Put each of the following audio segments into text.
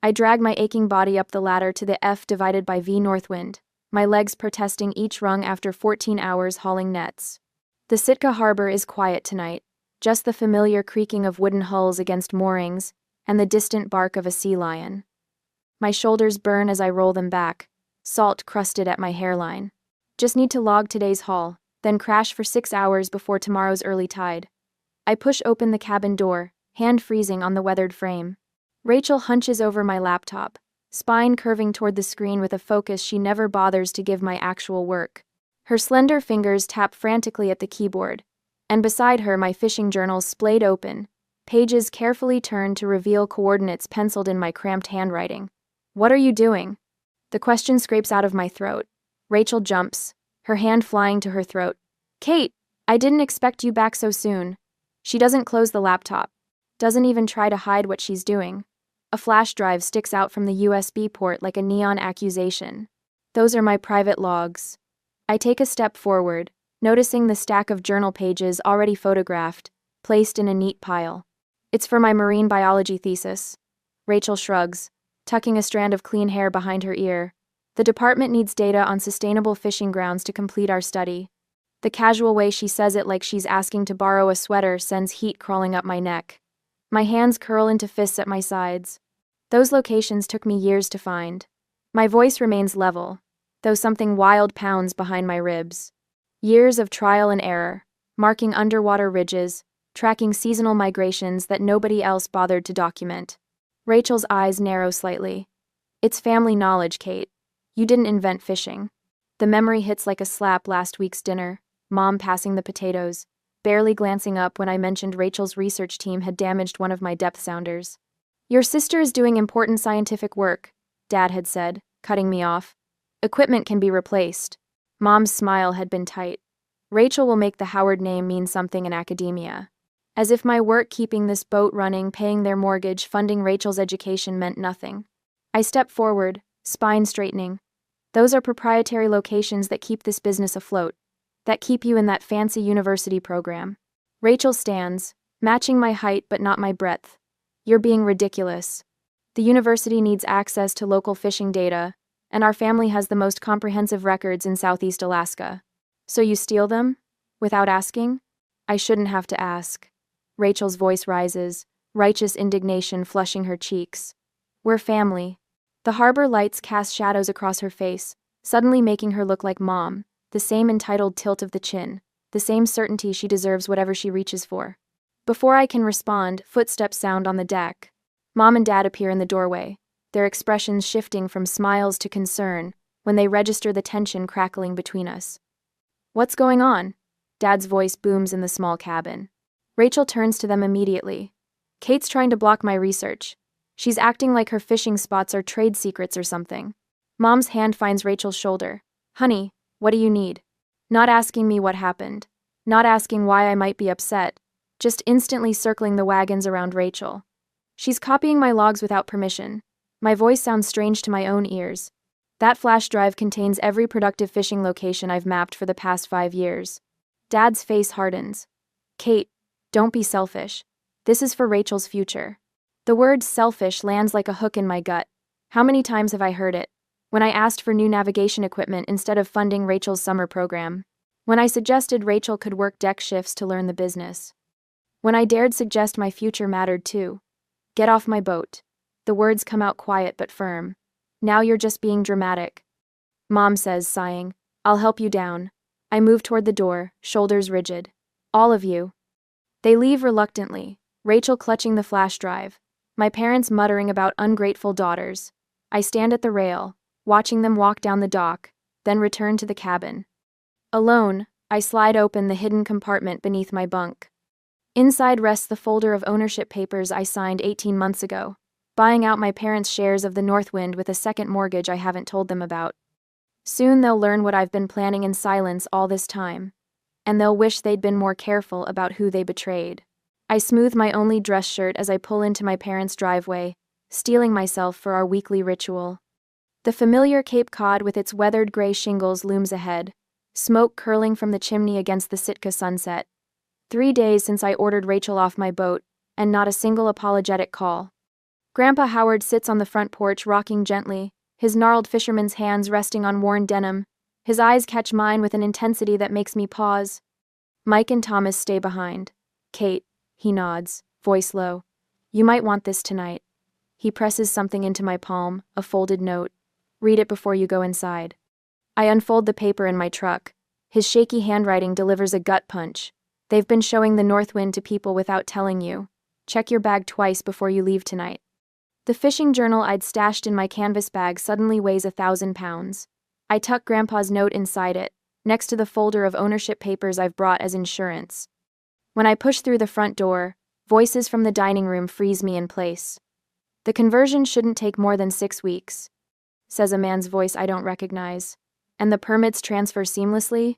I drag my aching body up the ladder to the F divided by V Northwind, my legs protesting each rung after 14 hours hauling nets. The Sitka harbor is quiet tonight, just the familiar creaking of wooden hulls against moorings and the distant bark of a sea lion. My shoulders burn as I roll them back, salt crusted at my hairline. Just need to log today's haul, then crash for 6 hours before tomorrow's early tide. I push open the cabin door, hand freezing on the weathered frame. Rachel hunches over my laptop, spine curving toward the screen with a focus she never bothers to give my actual work. Her slender fingers tap frantically at the keyboard, and beside her my fishing journal splayed open, pages carefully turned to reveal coordinates penciled in my cramped handwriting. "What are you doing?" The question scrapes out of my throat. Rachel jumps, her hand flying to her throat. "Kate, I didn't expect you back so soon." She doesn't close the laptop, doesn't even try to hide what she's doing. A flash drive sticks out from the USB port like a neon accusation. Those are my private logs. I take a step forward, noticing the stack of journal pages already photographed, placed in a neat pile. "It's for my marine biology thesis." Rachel shrugs, tucking a strand of clean hair behind her ear. "The department needs data on sustainable fishing grounds to complete our study." The casual way she says it, like she's asking to borrow a sweater, sends heat crawling up my neck. My hands curl into fists at my sides. Those locations took me years to find. My voice remains level, though something wild pounds behind my ribs. Years of trial and error, marking underwater ridges, tracking seasonal migrations that nobody else bothered to document. Rachel's eyes narrow slightly. "It's family knowledge, Kate. You didn't invent fishing." The memory hits like a slap. Last week's dinner, Mom passing the potatoes, barely glancing up when I mentioned Rachel's research team had damaged one of my depth sounders. "Your sister is doing important scientific work," Dad had said, cutting me off. "Equipment can be replaced." Mom's smile had been tight. "Rachel will make the Howard name mean something in academia." As if my work keeping this boat running, paying their mortgage, funding Rachel's education meant nothing. I step forward, spine straightening. "Those are proprietary locations that keep this business afloat, that keep you in that fancy university program." Rachel stands, matching my height but not my breadth. "You're being ridiculous. The university needs access to local fishing data, and our family has the most comprehensive records in Southeast Alaska. So you steal them? Without asking?" "I shouldn't have to ask." Rachel's voice rises, righteous indignation flushing her cheeks. "We're family." The harbor lights cast shadows across her face, suddenly making her look like Mom, the same entitled tilt of the chin, the same certainty she deserves whatever she reaches for. Before I can respond, footsteps sound on the deck. Mom and Dad appear in the doorway, their expressions shifting from smiles to concern when they register the tension crackling between us. "What's going on?" Dad's voice booms in the small cabin. Rachel turns to them immediately. "Kate's trying to block my research. She's acting like her fishing spots are trade secrets or something." Mom's hand finds Rachel's shoulder. "Honey, what do you need?" Not asking me what happened, not asking why I might be upset, just instantly circling the wagons around Rachel. "She's copying my logs without permission." My voice sounds strange to my own ears. "That flash drive contains every productive fishing location I've mapped for the past 5 years. Dad's face hardens. "Kate, don't be selfish. This is for Rachel's future." The word selfish lands like a hook in my gut. How many times have I heard it? When I asked for new navigation equipment instead of funding Rachel's summer program. When I suggested Rachel could work deck shifts to learn the business. When I dared suggest my future mattered too. "Get off my boat." The words come out quiet but firm. "Now you're just being dramatic." Mom says, sighing, "I'll help you down." I move toward the door, shoulders rigid. "All of you." They leave reluctantly, Rachel clutching the flash drive, my parents muttering about ungrateful daughters. I stand at the rail, watching them walk down the dock, then return to the cabin. Alone, I slide open the hidden compartment beneath my bunk. Inside rests the folder of ownership papers I signed 18 months ago, buying out my parents' shares of the Northwind with a second mortgage I haven't told them about. Soon they'll learn what I've been planning in silence all this time, and they'll wish they'd been more careful about who they betrayed. I smooth my only dress shirt as I pull into my parents' driveway, steeling myself for our weekly ritual. The familiar Cape Cod with its weathered gray shingles looms ahead, smoke curling from the chimney against the Sitka sunset. 3 days since I ordered Rachel off my boat, and not a single apologetic call. Grandpa Howard sits on the front porch rocking gently, his gnarled fisherman's hands resting on worn denim. His eyes catch mine with an intensity that makes me pause. Mike and Thomas stay behind. Kate, he nods, voice low. You might want this tonight. He presses something into my palm, a folded note. Read it before you go inside. I unfold the paper in my truck. His shaky handwriting delivers a gut punch. They've been showing the north wind to people without telling you. Check your bag twice before you leave tonight. The fishing journal I'd stashed in my canvas bag suddenly weighs 1,000 pounds. I tuck Grandpa's note inside it, next to the folder of ownership papers I've brought as insurance. When I push through the front door, voices from the dining room freeze me in place. The conversion shouldn't take more than 6 weeks, says a man's voice I don't recognize. And the permits transfer seamlessly?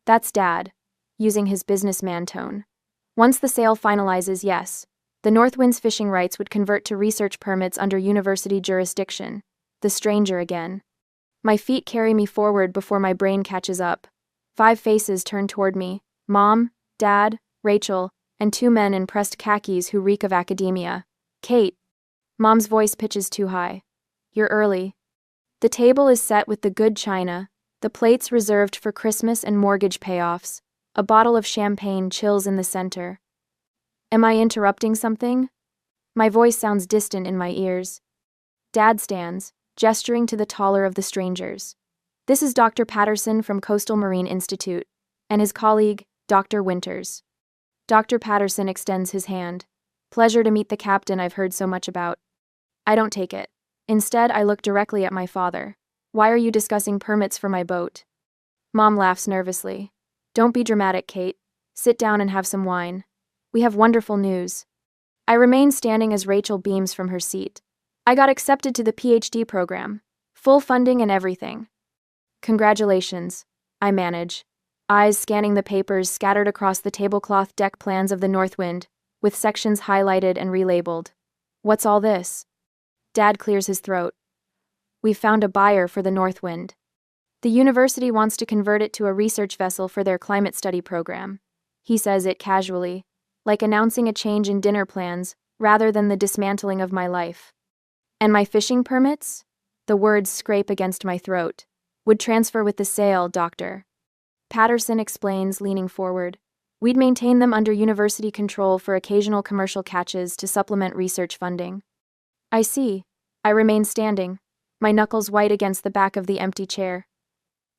That's Dad, using his businessman tone. Once the sale finalizes, yes, the Northwind's fishing rights would convert to research permits under university jurisdiction. The stranger again. My feet carry me forward before my brain catches up. 5 faces turn toward me: Mom, Dad, Rachel, and 2 men in pressed khakis who reek of academia. Kate. Mom's voice pitches too high. You're early. The table is set with the good china, the plates reserved for Christmas and mortgage payoffs. A bottle of champagne chills in the center. Am I interrupting something? My voice sounds distant in my ears. Dad stands, gesturing to the taller of the strangers. This is Dr. Patterson from Coastal Marine Institute, and his colleague, Dr. Winters. Dr. Patterson extends his hand. Pleasure to meet the captain I've heard so much about. I don't take it. Instead, I look directly at my father. Why are you discussing permits for my boat? Mom laughs nervously. Don't be dramatic, Kate. Sit down and have some wine. We have wonderful news. I remain standing as Rachel beams from her seat. I got accepted to the PhD program. Full funding and everything. Congratulations, I manage, eyes scanning the papers scattered across the tablecloth deck plans of the Northwind, with sections highlighted and relabeled. What's all this? Dad clears his throat. We've found a buyer for the Northwind. The university wants to convert it to a research vessel for their climate study program. He says it casually, like announcing a change in dinner plans rather than the dismantling of my life. And my fishing permits? The words scrape against my throat. Would transfer with the sale, Doctor. Patterson explains, leaning forward. We'd maintain them under university control for occasional commercial catches to supplement research funding. I see. I remain standing, my knuckles white against the back of the empty chair.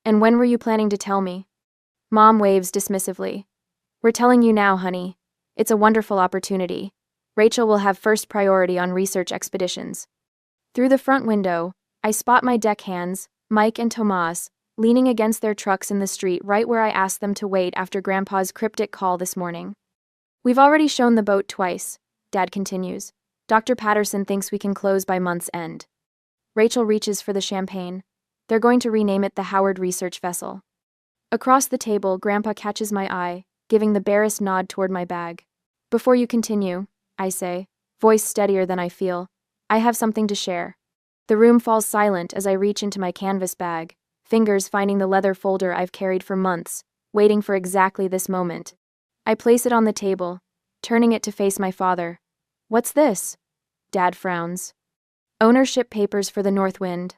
And when were you planning to tell me? Mom waves dismissively. We're telling you now, honey. It's a wonderful opportunity. Rachel will have first priority on research expeditions. Through the front window, I spot my deckhands, Mike and Tomas, leaning against their trucks in the street right where I asked them to wait after Grandpa's cryptic call this morning. We've already shown the boat twice, Dad continues. Dr. Patterson thinks we can close by month's end. Rachel reaches for the champagne. They're going to rename it the Howard Research Vessel. Across the table, Grandpa catches my eye, giving the barest nod toward my bag. Before you continue, I say, voice steadier than I feel, I have something to share. The room falls silent as I reach into my canvas bag, fingers finding the leather folder I've carried for months, waiting for exactly this moment. I place it on the table, turning it to face my father. What's this? Dad frowns. Ownership papers for the Northwind.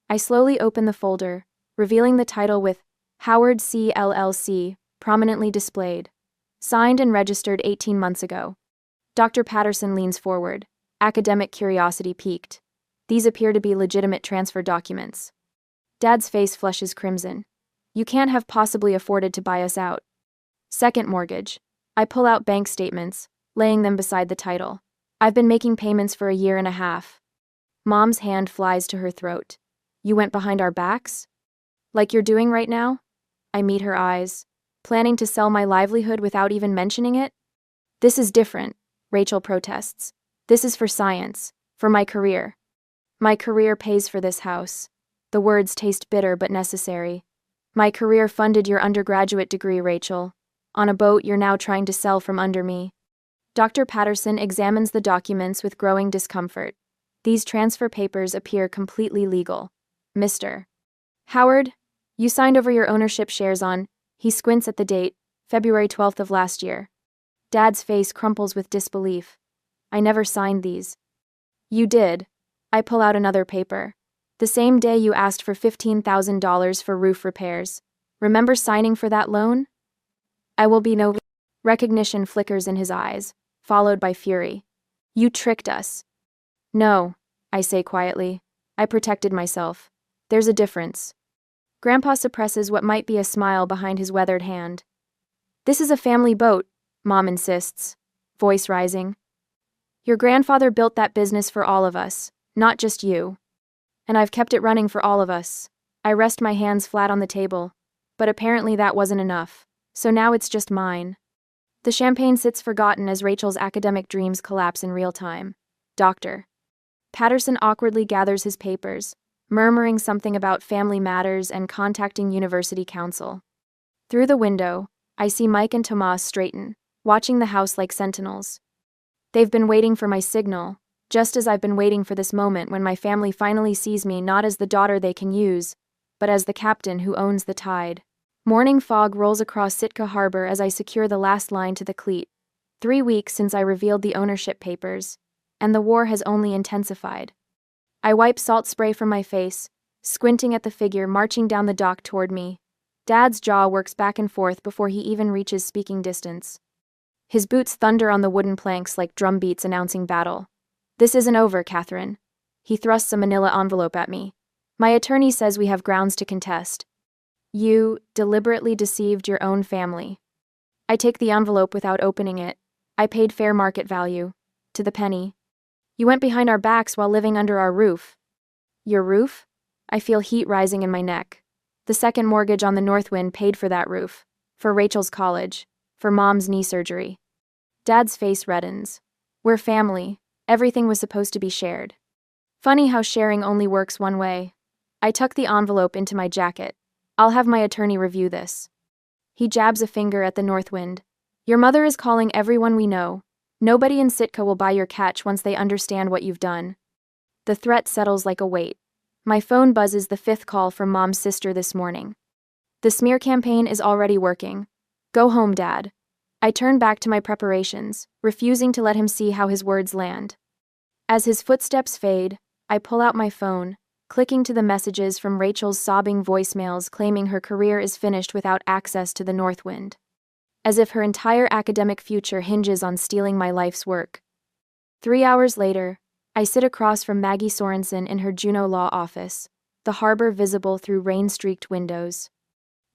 I slowly open the folder, revealing the title with Howard C. LLC prominently displayed. Signed and registered 18 months ago. Dr. Patterson leans forward, academic curiosity piqued. These appear to be legitimate transfer documents. Dad's face flushes crimson. You can't have possibly afforded to buy us out. Second mortgage. I pull out bank statements, laying them beside the title. I've been making payments for a year and a half. Mom's hand flies to her throat. You went behind our backs? Like you're doing right now? I meet her eyes. Planning to sell my livelihood without even mentioning it? This is different, Rachel protests. This is for science, for my career. My career pays for this house. The words taste bitter but necessary. My career funded your undergraduate degree, Rachel. On a boat you're now trying to sell from under me. Dr. Patterson examines the documents with growing discomfort. These transfer papers appear completely legal. Mr. Howard, you signed over your ownership shares on, he squints at the date, February 12th of last year. Dad's face crumples with disbelief. I never signed these. You did. I pull out another paper. The same day you asked for $15,000 for roof repairs. Remember signing for that loan? I will be no. Recognition flickers in his eyes, followed by fury. You tricked us. No, I say quietly. I protected myself. There's a difference. Grandpa suppresses what might be a smile behind his weathered hand. This is a family boat, Mom insists, voice rising. Your grandfather built that business for all of us, not just you. And I've kept it running for all of us. I rest my hands flat on the table, but apparently that wasn't enough, so now it's just mine. The champagne sits forgotten as Rachel's academic dreams collapse in real time. Doctor. Patterson awkwardly gathers his papers, murmuring something about family matters and contacting university council. Through the window, I see Mike and Tomas straighten, watching the house like sentinels. They've been waiting for my signal, just as I've been waiting for this moment when my family finally sees me not as the daughter they can use, but as the captain who owns the tide. Morning fog rolls across Sitka Harbor as I secure the last line to the cleat. 3 weeks since I revealed the ownership papers, and the war has only intensified. I wipe salt spray from my face, squinting at the figure marching down the dock toward me. Dad's jaw works back and forth before he even reaches speaking distance. His boots thunder on the wooden planks like drum beats announcing battle. This isn't over, Catherine. He thrusts a manila envelope at me. My attorney says we have grounds to contest. You deliberately deceived your own family. I take the envelope without opening it. I paid fair market value. To the penny. You went behind our backs while living under our roof. Your roof? I feel heat rising in my neck. The second mortgage on the Northwind paid for that roof. For Rachel's college. For Mom's knee surgery. Dad's face reddens. We're family. Everything was supposed to be shared. Funny how sharing only works one way. I tuck the envelope into my jacket. I'll have my attorney review this. He jabs a finger at the Northwind. Your mother is calling everyone we know. Nobody in Sitka will buy your catch once they understand what you've done. The threat settles like a weight. My phone buzzes the 5th call from Mom's sister this morning. The smear campaign is already working. Go home, Dad. I turn back to my preparations, refusing to let him see how his words land. As his footsteps fade, I pull out my phone, clicking to the messages from Rachel's sobbing voicemails claiming her career is finished without access to the Northwind. As if her entire academic future hinges on stealing my life's work. 3 hours later, I sit across from Maggie Sorensen in her Juneau law office, the harbor visible through rain-streaked windows.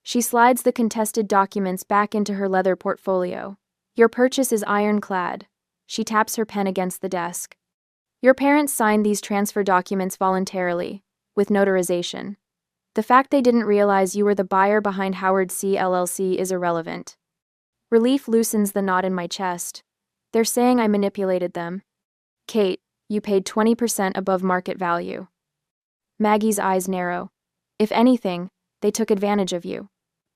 She slides the contested documents back into her leather portfolio. Your purchase is ironclad. She taps her pen against the desk. Your parents signed these transfer documents voluntarily, with notarization. The fact they didn't realize you were the buyer behind Howard C. LLC is irrelevant. Relief loosens the knot in my chest. They're saying I manipulated them. Kate, you paid 20% above market value. Maggie's eyes narrow. If anything, they took advantage of you.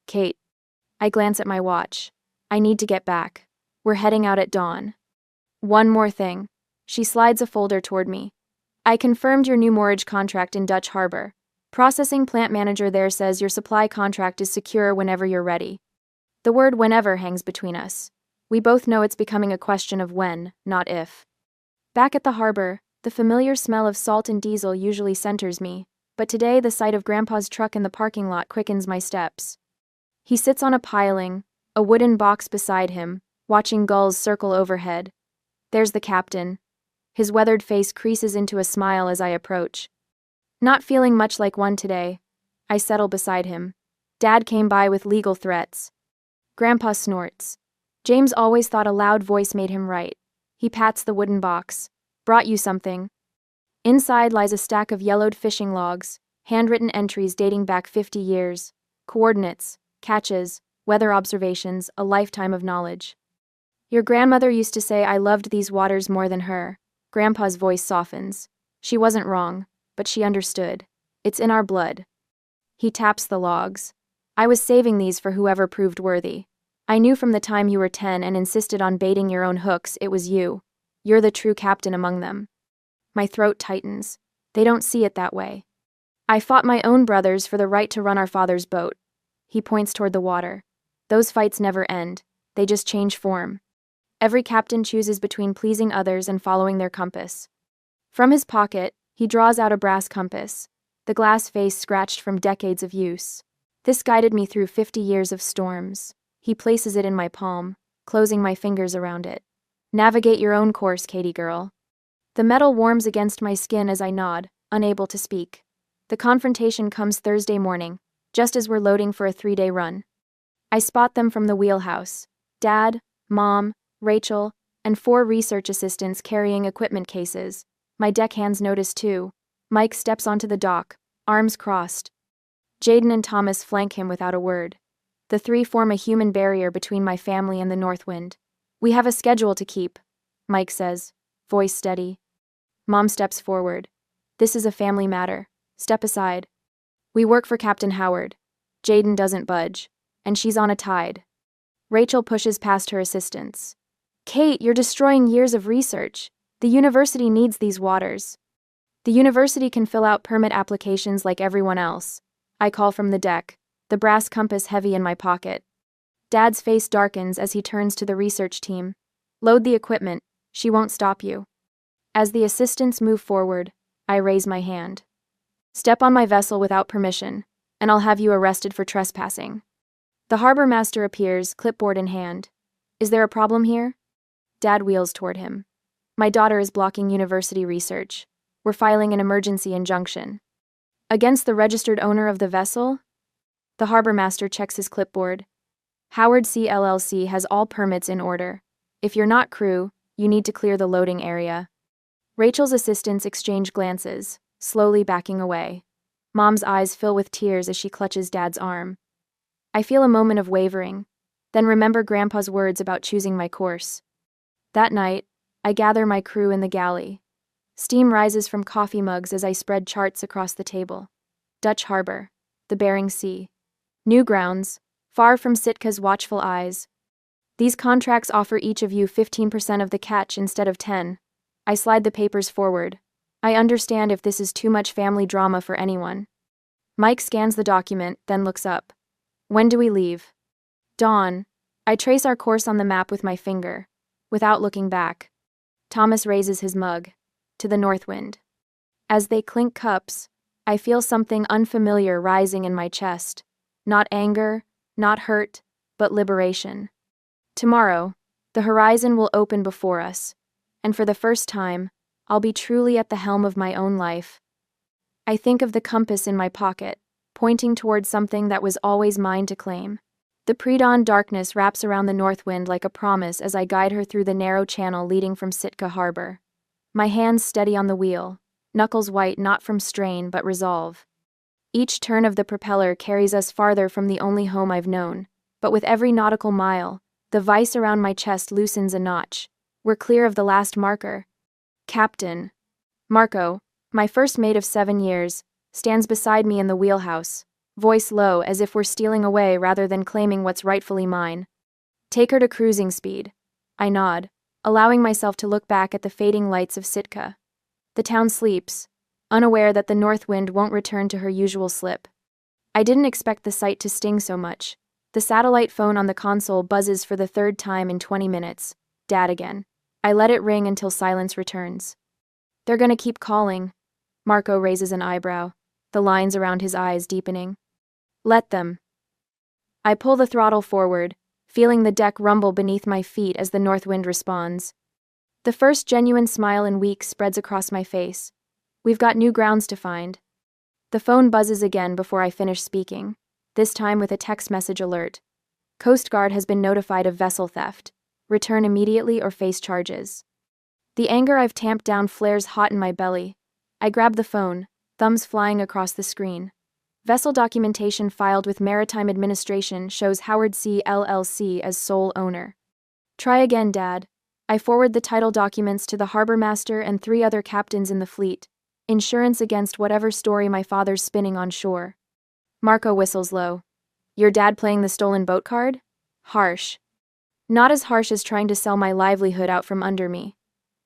Kate. I glance at my watch. I need to get back. We're heading out at dawn. One more thing. She slides a folder toward me. I confirmed your new mortgage contract in Dutch Harbor. Processing plant manager there says your supply contract is secure whenever you're ready. The word whenever hangs between us. We both know it's becoming a question of when, not if. Back at the harbor, the familiar smell of salt and diesel usually centers me, but today the sight of Grandpa's truck in the parking lot quickens my steps. He sits on a piling, a wooden box beside him, watching gulls circle overhead. There's the captain. His weathered face creases into a smile as I approach. Not feeling much like one today, I settle beside him. Dad came by with legal threats. Grandpa snorts. James always thought a loud voice made him right. He pats the wooden box. Brought you something. Inside lies a stack of yellowed fishing logs, handwritten entries dating back 50 years. Coordinates, catches, weather observations, a lifetime of knowledge. Your grandmother used to say I loved these waters more than her. Grandpa's voice softens. She wasn't wrong, but she understood. It's in our blood. He taps the logs. I was saving these for whoever proved worthy. I knew from the time you were 10 and insisted on baiting your own hooks, it was you. You're the true captain among them. My throat tightens. They don't see it that way. I fought my own brothers for the right to run our father's boat. He points toward the water. Those fights never end. They just change form. Every captain chooses between pleasing others and following their compass. From his pocket, he draws out a brass compass, the glass face scratched from decades of use. This guided me through 50 years of storms. He places it in my palm, closing my fingers around it. Navigate your own course, Katie girl. The metal warms against my skin as I nod, unable to speak. The confrontation comes Thursday morning, just as we're loading for a 3-day run. I spot them from the wheelhouse. Dad, Mom, Rachel, and 4 research assistants carrying equipment cases. My deckhands notice too. Mike steps onto the dock, arms crossed. Jaden and Thomas flank him without a word. The 3 form a human barrier between my family and the Northwind. We have a schedule to keep, Mike says, voice steady. Mom steps forward. This is a family matter. Step aside. We work for Captain Howard. Jaden doesn't budge, and she's on a tide. Rachel pushes past her assistants. Kate, you're destroying years of research. The university needs these waters. The university can fill out permit applications like everyone else. I call from the deck, the brass compass heavy in my pocket. Dad's face darkens as he turns to the research team. Load the equipment, she won't stop you. As the assistants move forward, I raise my hand. Step on my vessel without permission, and I'll have you arrested for trespassing. The harbor master appears, clipboard in hand. Is there a problem here? Dad wheels toward him. My daughter is blocking university research. We're filing an emergency injunction. Against the registered owner of the vessel? The harbor master checks his clipboard. Howard C. LLC has all permits in order. If you're not crew, you need to clear the loading area. Rachel's assistants exchange glances, slowly backing away. Mom's eyes fill with tears as she clutches Dad's arm. I feel a moment of wavering, then remember Grandpa's words about choosing my course. That night, I gather my crew in the galley. Steam rises from coffee mugs as I spread charts across the table. Dutch Harbor, the Bering Sea. New grounds, far from Sitka's watchful eyes. These contracts offer each of you 15% of the catch instead of 10. I slide the papers forward. I understand if this is too much family drama for anyone. Mike scans the document, then looks up. When do we leave? Dawn. I trace our course on the map with my finger, without looking back. Thomas raises his mug. To the Northwind. As they clink cups, I feel something unfamiliar rising in my chest. Not anger, not hurt, but liberation. Tomorrow, the horizon will open before us, and for the first time, I'll be truly at the helm of my own life. I think of the compass in my pocket, pointing towards something that was always mine to claim. The pre-dawn darkness wraps around the Northwind like a promise as I guide her through the narrow channel leading from Sitka Harbor. My hands steady on the wheel, knuckles white not from strain but resolve. Each turn of the propeller carries us farther from the only home I've known, but with every nautical mile, the vice around my chest loosens a notch. We're clear of the last marker. Captain Marco, my first mate of 7 years, stands beside me in the wheelhouse, voice low as if we're stealing away rather than claiming what's rightfully mine. Take her to cruising speed. I nod, allowing myself to look back at the fading lights of Sitka. The town sleeps, unaware that the Northwind won't return to her usual slip. I didn't expect the sight to sting so much. The satellite phone on the console buzzes for the 3rd time in 20 minutes. Dad again. I let it ring until silence returns. They're gonna keep calling. Marco raises an eyebrow, the lines around his eyes deepening. Let them. I pull the throttle forward, feeling the deck rumble beneath my feet as the Northwind responds. The first genuine smile in weeks spreads across my face. We've got new grounds to find. The phone buzzes again before I finish speaking, this time with a text message alert. Coast Guard has been notified of vessel theft. Return immediately or face charges. The anger I've tamped down flares hot in my belly. I grab the phone, thumbs flying across the screen. Vessel documentation filed with Maritime Administration shows Howard C. LLC as sole owner. Try again, Dad. I forward the title documents to the harbor master and 3 other captains in the fleet. Insurance against whatever story my father's spinning on shore. Marco whistles low. Your dad playing the stolen boat card? Harsh. Not as harsh as trying to sell my livelihood out from under me.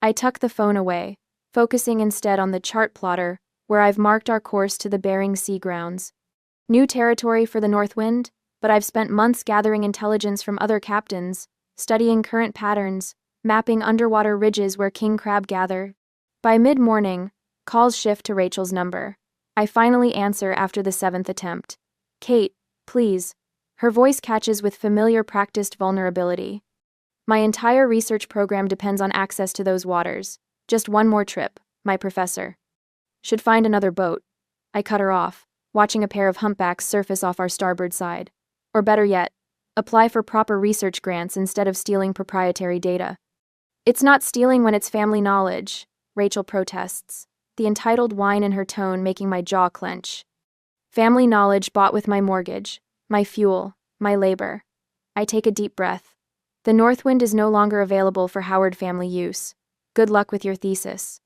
I tuck the phone away, focusing instead on the chart plotter, where I've marked our course to the Bering Sea grounds. New territory for the Northwind, but I've spent months gathering intelligence from other captains, studying current patterns, mapping underwater ridges where king crab gather. By mid-morning, calls shift to Rachel's number. I finally answer after the 7th attempt. "Kate, please." Her voice catches with familiar practiced vulnerability. "My entire research program depends on access to those waters. Just one more trip, my professor. Should find another boat." I cut her off, watching a pair of humpbacks surface off our starboard side. Or better yet, apply for proper research grants instead of stealing proprietary data. "It's not stealing when it's family knowledge," Rachel protests, the entitled whine in her tone making my jaw clench. "Family knowledge bought with my mortgage, my fuel, my labor." I take a deep breath. "The Northwind is no longer available for Howard family use. Good luck with your thesis."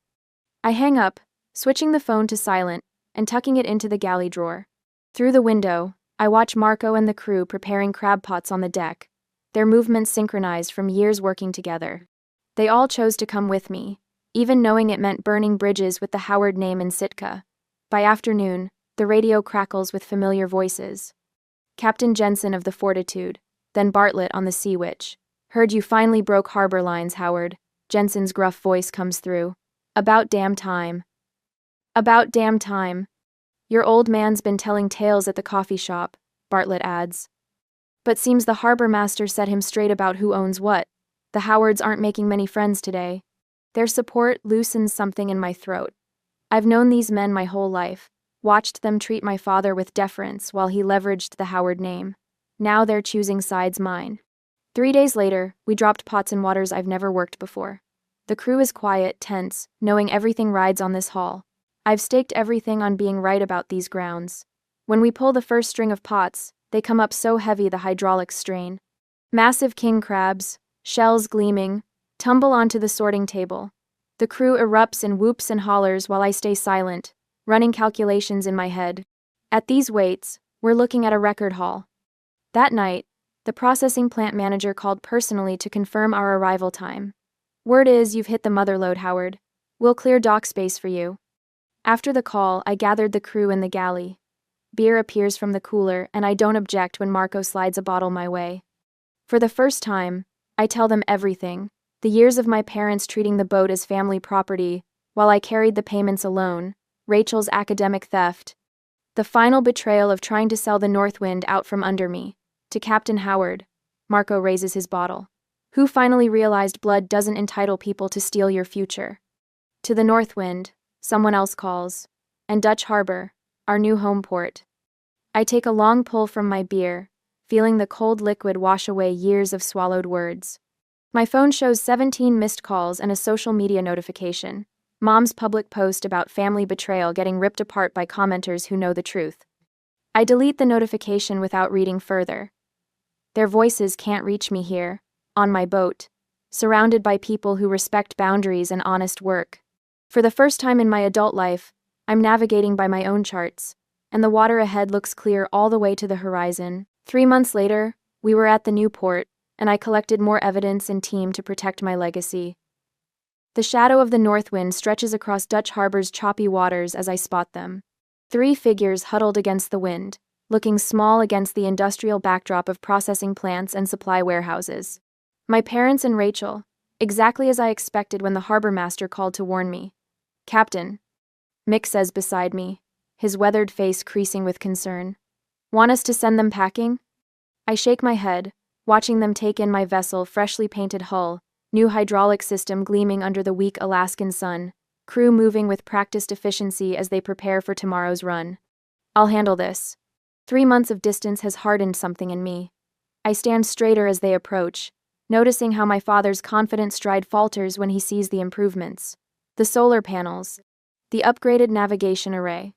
I hang up, switching the phone to silent and tucking it into the galley drawer. Through the window, I watch Marco and the crew preparing crab pots on the deck, their movements synchronized from years working together. They all chose to come with me, even knowing it meant burning bridges with the Howard name in Sitka. By afternoon, the radio crackles with familiar voices. Captain Jensen of the Fortitude, then Bartlett on the Sea Witch. "Heard you finally broke harbor lines, Howard." Jensen's gruff voice comes through. "About damn time." "About damn time. Your old man's been telling tales at the coffee shop," Bartlett adds. "But seems the harbor master set him straight about who owns what. The Howards aren't making many friends today." Their support loosens something in my throat. I've known these men my whole life, watched them treat my father with deference while he leveraged the Howard name. Now they're choosing sides mine. 3 days later, we dropped pots in waters I've never worked before. The crew is quiet, tense, knowing everything rides on this haul. I've staked everything on being right about these grounds. When we pull the first string of pots, they come up so heavy the hydraulics strain. Massive king crabs, shells gleaming, tumble onto the sorting table. The crew erupts in whoops and hollers while I stay silent, running calculations in my head. At these weights, we're looking at a record haul. That night, the processing plant manager called personally to confirm our arrival time. "Word is you've hit the motherlode, Howard. We'll clear dock space for you." After the call, I gathered the crew in the galley. Beer appears from the cooler, and I don't object when Marco slides a bottle my way. For the first time, I tell them everything. The years of my parents treating the boat as family property, while I carried the payments alone, Rachel's academic theft, the final betrayal of trying to sell the Northwind out from under me. To Captain Howard, Marco raises his bottle. "Who finally realized blood doesn't entitle people to steal your future?" To the Northwind, someone else calls, and Dutch Harbor, our new home port. I take a long pull from my beer, feeling the cold liquid wash away years of swallowed words. My phone shows 17 missed calls and a social media notification. Mom's public post about family betrayal getting ripped apart by commenters who know the truth. I delete the notification without reading further. Their voices can't reach me here, on my boat, surrounded by people who respect boundaries and honest work. For the first time in my adult life, I'm navigating by my own charts, and the water ahead looks clear all the way to the horizon. 3 months later, we were at the new port, and I collected more evidence and team to protect my legacy. The shadow of the Northwind stretches across Dutch Harbor's choppy waters as I spot them. 3 figures huddled against the wind, looking small against the industrial backdrop of processing plants and supply warehouses. My parents and Rachel, exactly as I expected when the harbor master called to warn me. "Captain," Mick says beside me, his weathered face creasing with concern. "Want us to send them packing?" I shake my head, watching them take in my vessel, freshly painted hull, new hydraulic system gleaming under the weak Alaskan sun, crew moving with practiced efficiency as they prepare for tomorrow's run. "I'll handle this." 3 months of distance has hardened something in me. I stand straighter as they approach, noticing how my father's confident stride falters when he sees the improvements. The solar panels, the upgraded navigation array,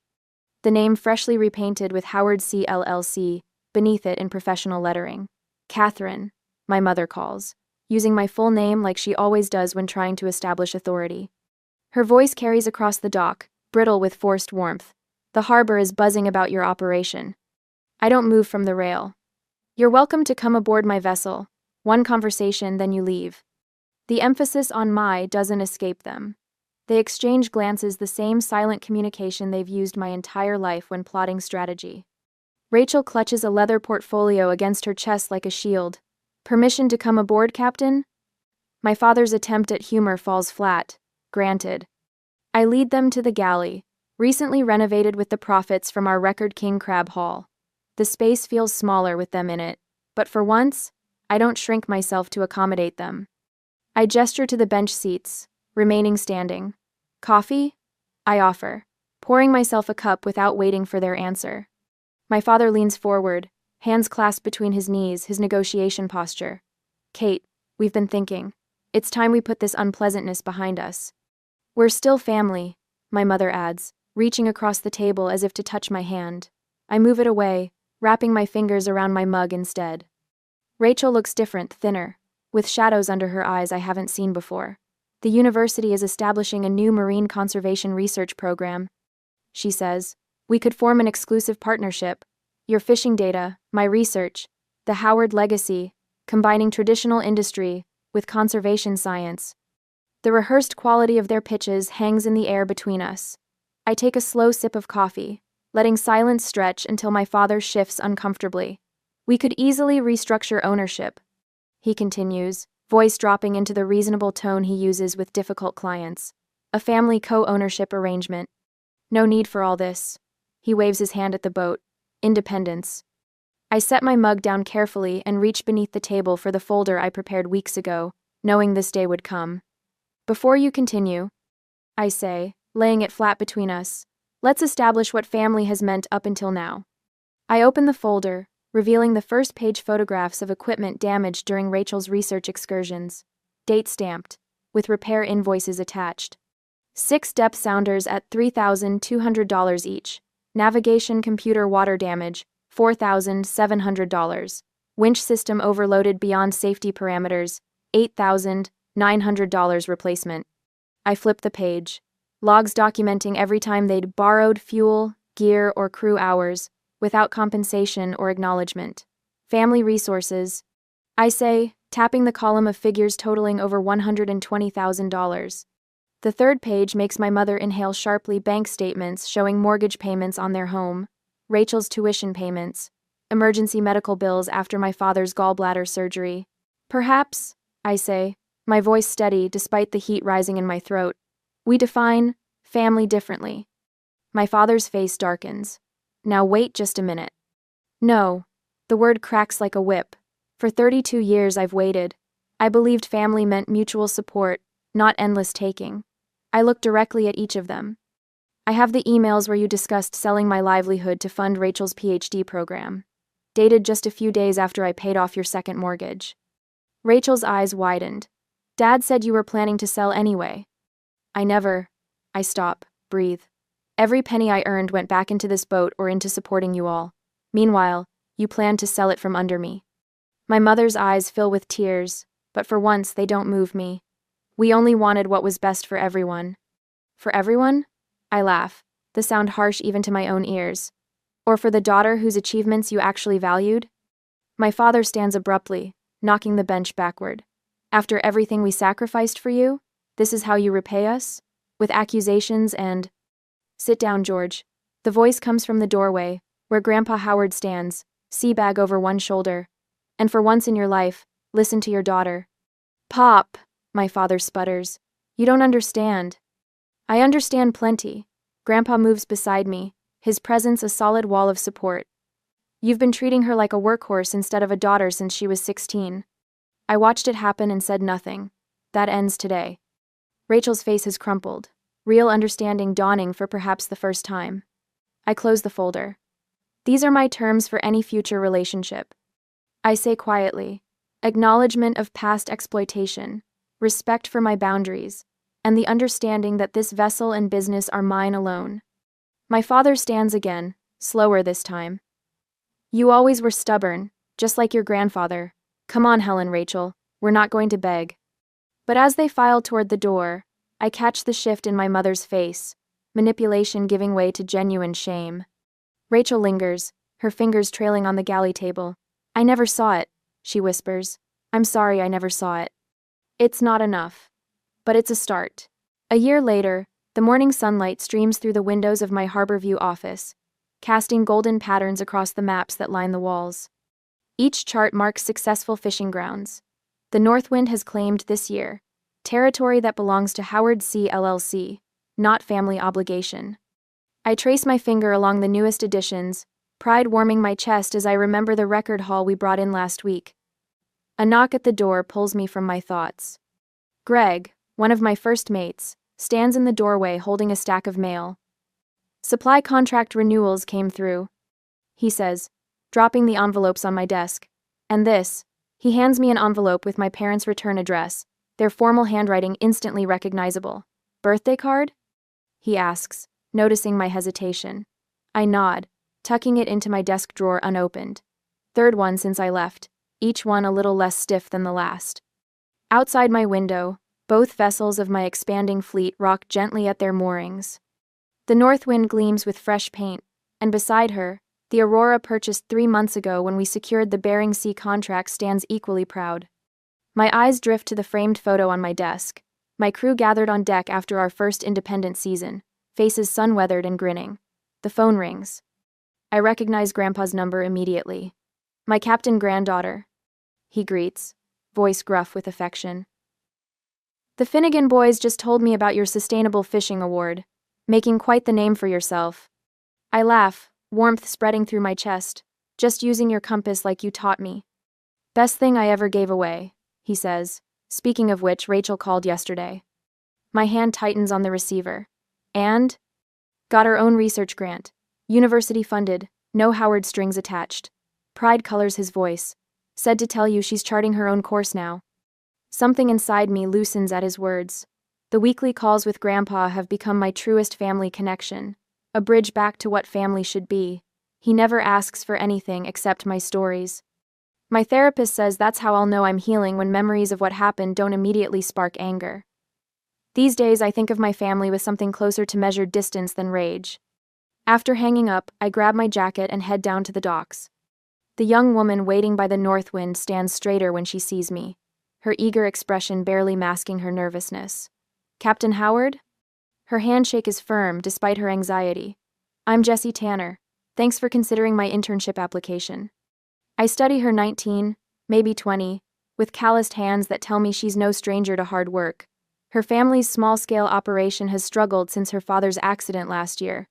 the name freshly repainted with Howard C. LLC beneath it in professional lettering. "Catherine," my mother calls, using my full name like she always does when trying to establish authority. Her voice carries across the dock, brittle with forced warmth. "The harbor is buzzing about your operation." I don't move from the rail. "You're welcome to come aboard my vessel. One conversation, then you leave." The emphasis on "my" doesn't escape them. They exchange glances, the same silent communication they've used my entire life when plotting strategy. Rachel clutches a leather portfolio against her chest like a shield. "Permission to come aboard, Captain?" My father's attempt at humor falls flat. "Granted." I lead them to the galley, recently renovated with the profits from our Record King crab haul. The space feels smaller with them in it, but for once, I don't shrink myself to accommodate them. I gesture to the bench seats, remaining standing. Coffee? I offer, pouring myself a cup without waiting for their answer. My father leans forward, hands clasped between his knees, his negotiation posture. Kate, we've been thinking. It's time we put this unpleasantness behind us. We're still family, my mother adds, reaching across the table as if to touch my hand. I move it away, wrapping my fingers around my mug instead. Rachel looks different, thinner, with shadows under her eyes I haven't seen before. The university is establishing a new marine conservation research program, she says. We could form an exclusive partnership. Your fishing data, my research, the Howard legacy, combining traditional industry with conservation science. The rehearsed quality of their pitches hangs in the air between us. I take a slow sip of coffee, letting silence stretch until my father shifts uncomfortably. We could easily restructure ownership, he continues, voice dropping into the reasonable tone he uses with difficult clients. A family co-ownership arrangement. No need for all this. He waves his hand at the boat. Independence. I set my mug down carefully and reach beneath the table for the folder I prepared weeks ago, knowing this day would come. Before you continue, I say, laying it flat between us, let's establish what family has meant up until now. I open the folder, revealing the first-page photographs of equipment damaged during Rachel's research excursions. Date stamped, with repair invoices attached. 6 depth sounders at $3,200 each. Navigation computer water damage, $4,700. Winch system overloaded beyond safety parameters, $8,900 replacement. I flip the page. Logs documenting every time they'd borrowed fuel, gear, or crew hours, without compensation or acknowledgement. Family resources. I say, tapping the column of figures totaling over $120,000. The third page makes my mother inhale sharply bank statements showing mortgage payments on their home, Rachel's tuition payments, emergency medical bills after my father's gallbladder surgery. Perhaps, I say, my voice steady despite the heat rising in my throat, we define family differently. My father's face darkens. Now wait just a minute. No, the word cracks like a whip. For 32 years I've waited. I believed family meant mutual support, not endless taking. I look directly at each of them. I have the emails where you discussed selling my livelihood to fund Rachel's PhD program, dated just a few days after I paid off your second mortgage. Rachel's eyes widened. Dad said you were planning to sell anyway. I stop, breathe. Every penny I earned went back into this boat or into supporting you all. Meanwhile, you planned to sell it from under me. My mother's eyes fill with tears, but for once they don't move me. We only wanted what was best for everyone. For everyone? I laugh, the sound harsh even to my own ears. Or for the daughter whose achievements you actually valued? My father stands abruptly, knocking the bench backward. After everything we sacrificed for you, this is how you repay us? With accusations and... Sit down, George. The voice comes from the doorway, where Grandpa Howard stands, sea bag over one shoulder. And for once in your life, listen to your daughter. Pop, my father sputters. You don't understand. I understand plenty. Grandpa moves beside me, his presence a solid wall of support. You've been treating her like a workhorse instead of a daughter since she was 16. I watched it happen and said nothing. That ends today. Rachel's face has crumpled, real understanding dawning for perhaps the first time. I close the folder. These are my terms for any future relationship. I say quietly, acknowledgement of past exploitation, respect for my boundaries, and the understanding that this vessel and business are mine alone. My father stands again, slower this time. You always were stubborn, just like your grandfather. Come on, Helen, Rachel, we're not going to beg. But as they file toward the door, I catch the shift in my mother's face, manipulation giving way to genuine shame. Rachel lingers, her fingers trailing on the galley table. I never saw it, she whispers. I'm sorry I never saw it. It's not enough. But it's a start. A year later, the morning sunlight streams through the windows of my Harborview office, casting golden patterns across the maps that line the walls. Each chart marks successful fishing grounds. The Northwind has claimed this year territory that belongs to Howard C. LLC, not family obligation. I trace my finger along the newest editions, pride warming my chest as I remember the record haul we brought in last week. A knock at the door pulls me from my thoughts. Greg, one of my first mates, stands in the doorway holding a stack of mail. Supply contract renewals came through, he says, dropping the envelopes on my desk. And this, he hands me an envelope with my parents' return address, their formal handwriting instantly recognizable. Birthday card? He asks, noticing my hesitation. I nod, tucking it into my desk drawer unopened. Third one since I left, each one a little less stiff than the last. Outside my window, both vessels of my expanding fleet rock gently at their moorings. The north wind gleams with fresh paint, and beside her, the Aurora purchased 3 months ago when we secured the Bering Sea contract stands equally proud. My eyes drift to the framed photo on my desk, my crew gathered on deck after our first independent season, faces sun-weathered and grinning. The phone rings. I recognize Grandpa's number immediately. My captain granddaughter, he greets, voice gruff with affection. The Finnegan boys just told me about your Sustainable Fishing Award, making quite the name for yourself. I laugh, warmth spreading through my chest, just using your compass like you taught me. Best thing I ever gave away, he says, speaking of which Rachel called yesterday. My hand tightens on the receiver. And? Got her own research grant. University funded, no Howard strings attached. Pride colors his voice. Said to tell you she's charting her own course now. Something inside me loosens at his words. The weekly calls with Grandpa have become my truest family connection, a bridge back to what family should be. He never asks for anything except my stories. My therapist says that's how I'll know I'm healing when memories of what happened don't immediately spark anger. These days I think of my family with something closer to measured distance than rage. After hanging up, I grab my jacket and head down to the docks. The young woman waiting by the north wind stands straighter when she sees me, her eager expression barely masking her nervousness. Captain Howard? Her handshake is firm despite her anxiety. I'm Jessie Tanner. Thanks for considering my internship application. I study her 19, maybe 20, with calloused hands that tell me she's no stranger to hard work. Her family's small-scale operation has struggled since her father's accident last year.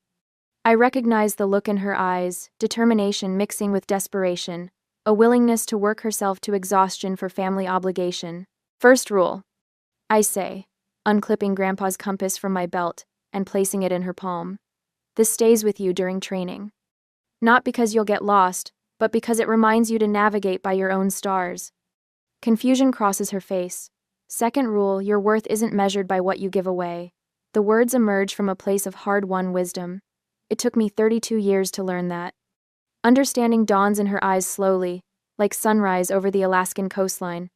I recognize the look in her eyes, determination mixing with desperation, a willingness to work herself to exhaustion for family obligation. First rule, I say, unclipping Grandpa's compass from my belt and placing it in her palm. This stays with you during training. Not because you'll get lost, but because it reminds you to navigate by your own stars. Confusion crosses her face. Second rule, your worth isn't measured by what you give away. The words emerge from a place of hard-won wisdom. It took me 32 years to learn that. Understanding dawns in her eyes slowly, like sunrise over the Alaskan coastline.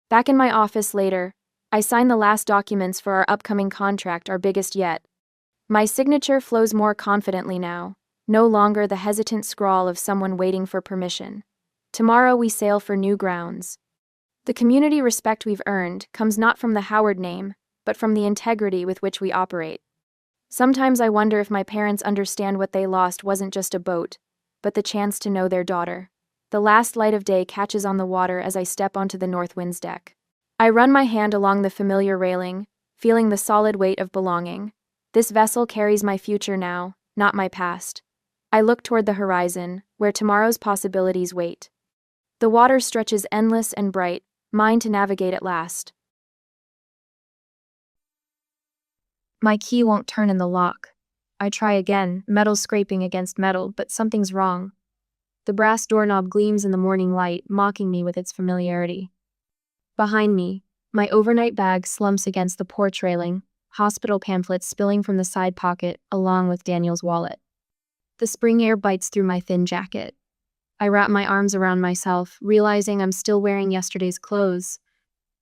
Back in my office later, I sign the last documents for our upcoming contract, our biggest yet. My signature flows more confidently now, no longer the hesitant scrawl of someone waiting for permission. Tomorrow we sail for new grounds. The community respect we've earned comes not from the Howard name, but from the integrity with which we operate. Sometimes I wonder if my parents understand what they lost wasn't just a boat, but the chance to know their daughter. The last light of day catches on the water as I step onto the north wind's deck. I run my hand along the familiar railing, feeling the solid weight of belonging. This vessel carries my future now, not my past. I look toward the horizon, where tomorrow's possibilities wait. The water stretches endless and bright, mine to navigate at last. My key won't turn in the lock. I try again, metal scraping against metal, but something's wrong. The brass doorknob gleams in the morning light, mocking me with its familiarity. Behind me, my overnight bag slumps against the porch railing, hospital pamphlets spilling from the side pocket, along with Daniel's wallet. The spring air bites through my thin jacket. I wrap my arms around myself, realizing I'm still wearing yesterday's clothes,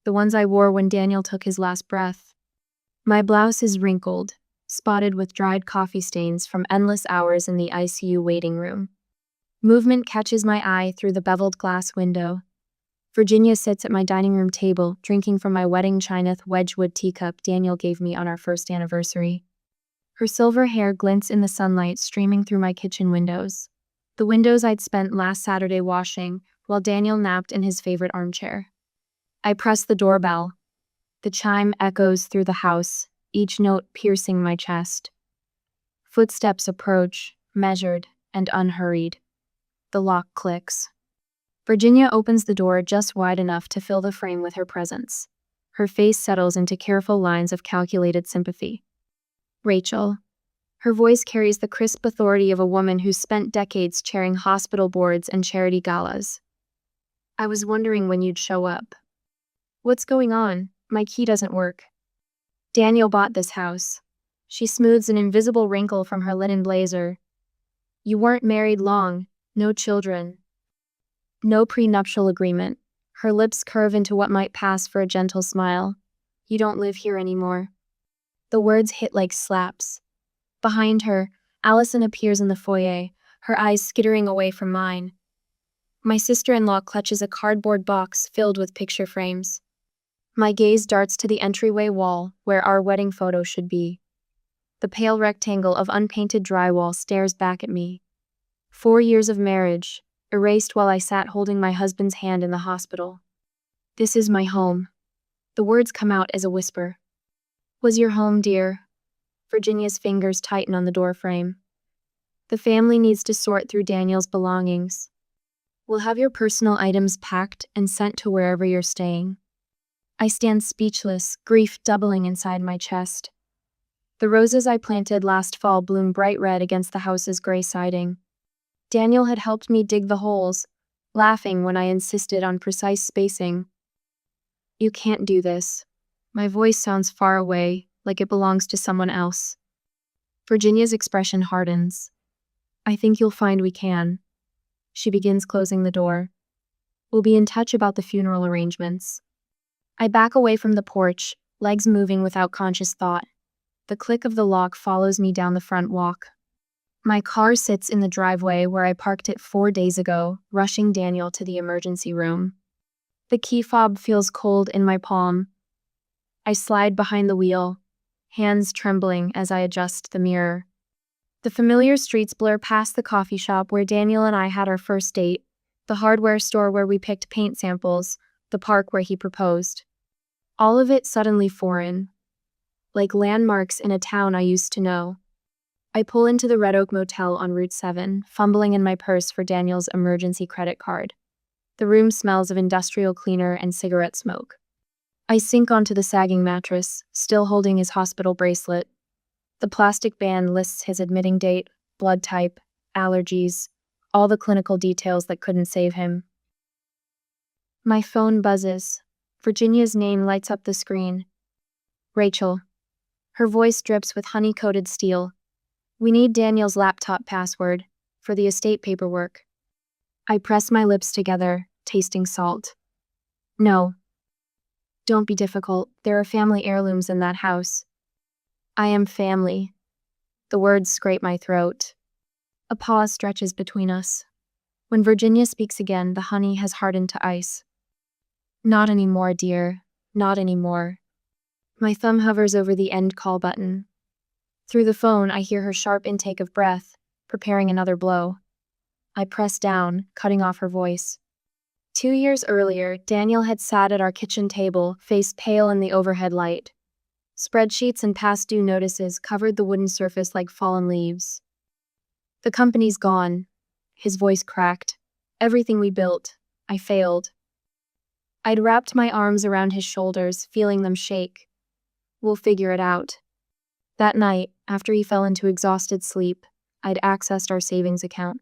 the ones I wore when Daniel took his last breath. My blouse is wrinkled, spotted with dried coffee stains from endless hours in the ICU waiting room. Movement catches my eye through the beveled glass window. Virginia sits at my dining room table, drinking from my wedding china Wedgwood teacup Daniel gave me on our first anniversary. Her silver hair glints in the sunlight streaming through my kitchen windows. The windows I'd spent last Saturday washing, while Daniel napped in his favorite armchair. I press the doorbell. The chime echoes through the house, each note piercing my chest. Footsteps approach, measured and unhurried. The lock clicks. Virginia opens the door just wide enough to fill the frame with her presence. Her face settles into careful lines of calculated sympathy. Rachel. Her voice carries the crisp authority of a woman who's spent decades chairing hospital boards and charity galas. I was wondering when you'd show up. What's going on? My key doesn't work. Daniel bought this house. She smooths an invisible wrinkle from her linen blazer. You weren't married long, no children. No prenuptial agreement. Her lips curve into what might pass for a gentle smile. You don't live here anymore. The words hit like slaps. Behind her, Allison appears in the foyer, her eyes skittering away from mine. My sister-in-law clutches a cardboard box filled with picture frames. My gaze darts to the entryway wall, where our wedding photo should be. The pale rectangle of unpainted drywall stares back at me. 4 years of marriage, erased while I sat holding my husband's hand in the hospital. This is my home. The words come out as a whisper. Was your home, dear? Virginia's fingers tighten on the doorframe. The family needs to sort through Daniel's belongings. We'll have your personal items packed and sent to wherever you're staying. I stand speechless, grief doubling inside my chest. The roses I planted last fall bloom bright red against the house's gray siding. Daniel had helped me dig the holes, laughing when I insisted on precise spacing. You can't do this. My voice sounds far away, like it belongs to someone else. Virginia's expression hardens. I think you'll find we can. She begins closing the door. We'll be in touch about the funeral arrangements. I back away from the porch, legs moving without conscious thought. The click of the lock follows me down the front walk. My car sits in the driveway where I parked it 4 days ago, rushing Daniel to the emergency room. The key fob feels cold in my palm. I slide behind the wheel, hands trembling as I adjust the mirror. The familiar streets blur past the coffee shop where Daniel and I had our first date, the hardware store where we picked paint samples, the park where he proposed. All of it suddenly foreign, like landmarks in a town I used to know. I pull into the Red Oak Motel on Route 7, fumbling in my purse for Daniel's emergency credit card. The room smells of industrial cleaner and cigarette smoke. I sink onto the sagging mattress, still holding his hospital bracelet. The plastic band lists his admitting date, blood type, allergies, all the clinical details that couldn't save him. My phone buzzes. Virginia's name lights up the screen. Rachel. Her voice drips with honey-coated steel. We need Daniel's laptop password for the estate paperwork. I press my lips together, tasting salt. No. Don't be difficult. There are family heirlooms in that house. I am family. The words scrape my throat. A pause stretches between us. When Virginia speaks again, the honey has hardened to ice. Not anymore, dear. Not anymore. My thumb hovers over the end call button. Through the phone, I hear her sharp intake of breath, preparing another blow. I press down, cutting off her voice. 2 years earlier, Daniel had sat at our kitchen table, face pale in the overhead light. Spreadsheets and past due notices covered the wooden surface like fallen leaves. The company's gone. His voice cracked. Everything we built. I failed. I'd wrapped my arms around his shoulders, feeling them shake. We'll figure it out. That night, after he fell into exhausted sleep, I'd accessed our savings account.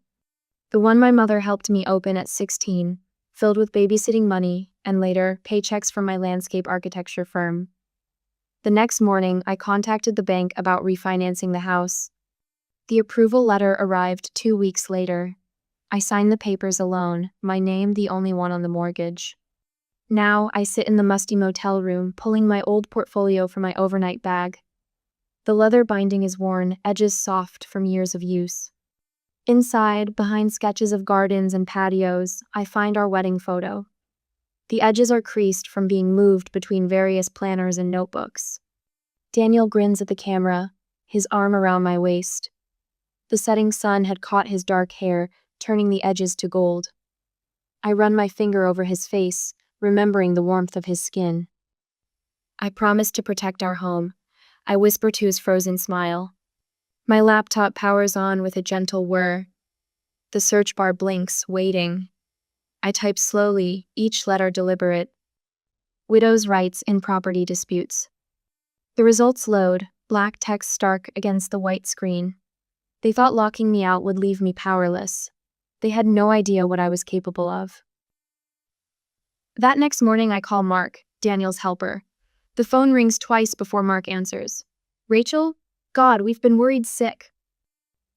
The one my mother helped me open at 16, filled with babysitting money, and later, paychecks from my landscape architecture firm. The next morning, I contacted the bank about refinancing the house. The approval letter arrived 2 weeks later. I signed the papers alone, my name the only one on the mortgage. Now, I sit in the musty motel room, pulling my old portfolio from my overnight bag. The leather binding is worn, edges soft from years of use. Inside, behind sketches of gardens and patios, I find our wedding photo. The edges are creased from being moved between various planners and notebooks. Daniel grins at the camera, his arm around my waist. The setting sun had caught his dark hair, turning the edges to gold. I run my finger over his face, remembering the warmth of his skin. I promised to protect our home. I whisper to his frozen smile. My laptop powers on with a gentle whir. The search bar blinks, waiting. I type slowly, each letter deliberate. Widow's rights in property disputes. The results load, black text stark against the white screen. They thought locking me out would leave me powerless. They had no idea what I was capable of. That next morning, I call Mark, Daniel's helper. The phone rings twice before Mark answers. Rachel? God, we've been worried sick.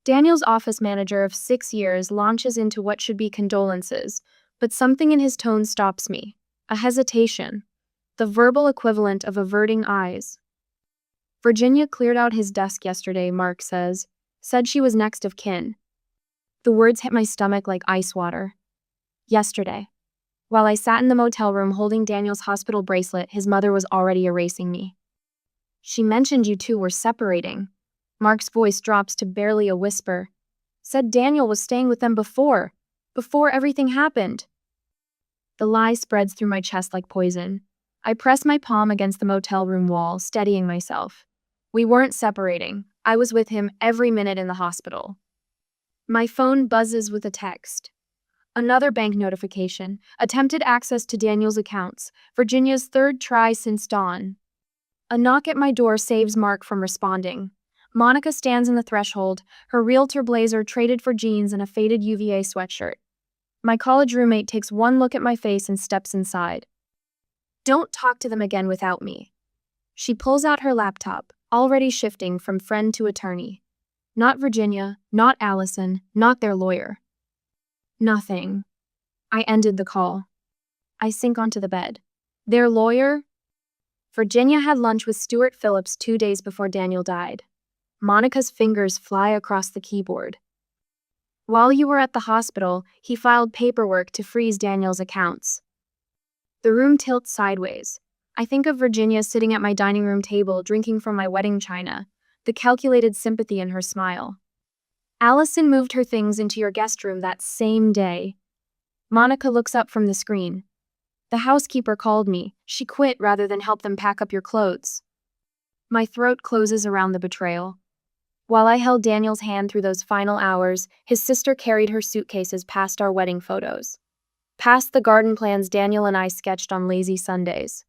Daniel's office manager of 6 years launches into what should be condolences, but something in his tone stops me. A hesitation. The verbal equivalent of averting eyes. Virginia cleared out his desk yesterday, Mark says. Said she was next of kin. The words hit my stomach like ice water. Yesterday. While I sat in the motel room holding Daniel's hospital bracelet, his mother was already erasing me. She mentioned you two were separating. Mark's voice drops to barely a whisper. Said Daniel was staying with them before everything happened. The lie spreads through my chest like poison. I press my palm against the motel room wall, steadying myself. We weren't separating. I was with him every minute in the hospital. My phone buzzes with a text. Another bank notification. Attempted access to Daniel's accounts. Virginia's third try since dawn. A knock at my door saves Mark from responding. Monica stands in the threshold, her realtor blazer traded for jeans and a faded UVA sweatshirt. My college roommate takes one look at my face and steps inside. Don't talk to them again without me. She pulls out her laptop, already shifting from friend to attorney. Not Virginia, not Allison, not their lawyer. Nothing. I ended the call. I sink onto the bed. Their lawyer? Virginia had lunch with Stuart Phillips 2 days before Daniel died. Monica's fingers fly across the keyboard. While you were at the hospital, he filed paperwork to freeze Daniel's accounts. The room tilts sideways. I think of Virginia sitting at my dining room table drinking from my wedding china, the calculated sympathy in her smile. Allison moved her things into your guest room that same day. Monica looks up from the screen. The housekeeper called me. She quit rather than help them pack up your clothes. My throat closes around the betrayal. While I held Daniel's hand through those final hours, his sister carried her suitcases past our wedding photos. Past the garden plans Daniel and I sketched on lazy Sundays.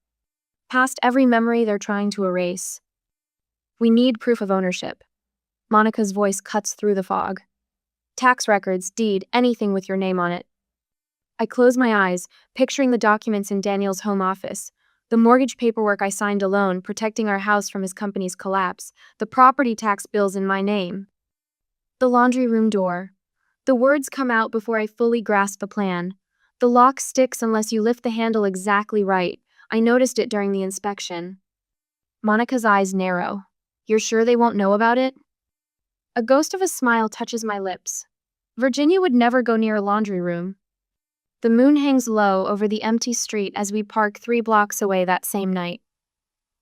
Past every memory they're trying to erase. We need proof of ownership. Monica's voice cuts through the fog. Tax records, deed, anything with your name on it. I close my eyes, picturing the documents in Daniel's home office. The mortgage paperwork I signed alone, protecting our house from his company's collapse. The property tax bills in my name. The laundry room door. The words come out before I fully grasp the plan. The lock sticks unless you lift the handle exactly right. I noticed it during the inspection. Monica's eyes narrow. You're sure they won't know about it? A ghost of a smile touches my lips. Virginia would never go near a laundry room. The moon hangs low over the empty street as we park 3 blocks away that same night.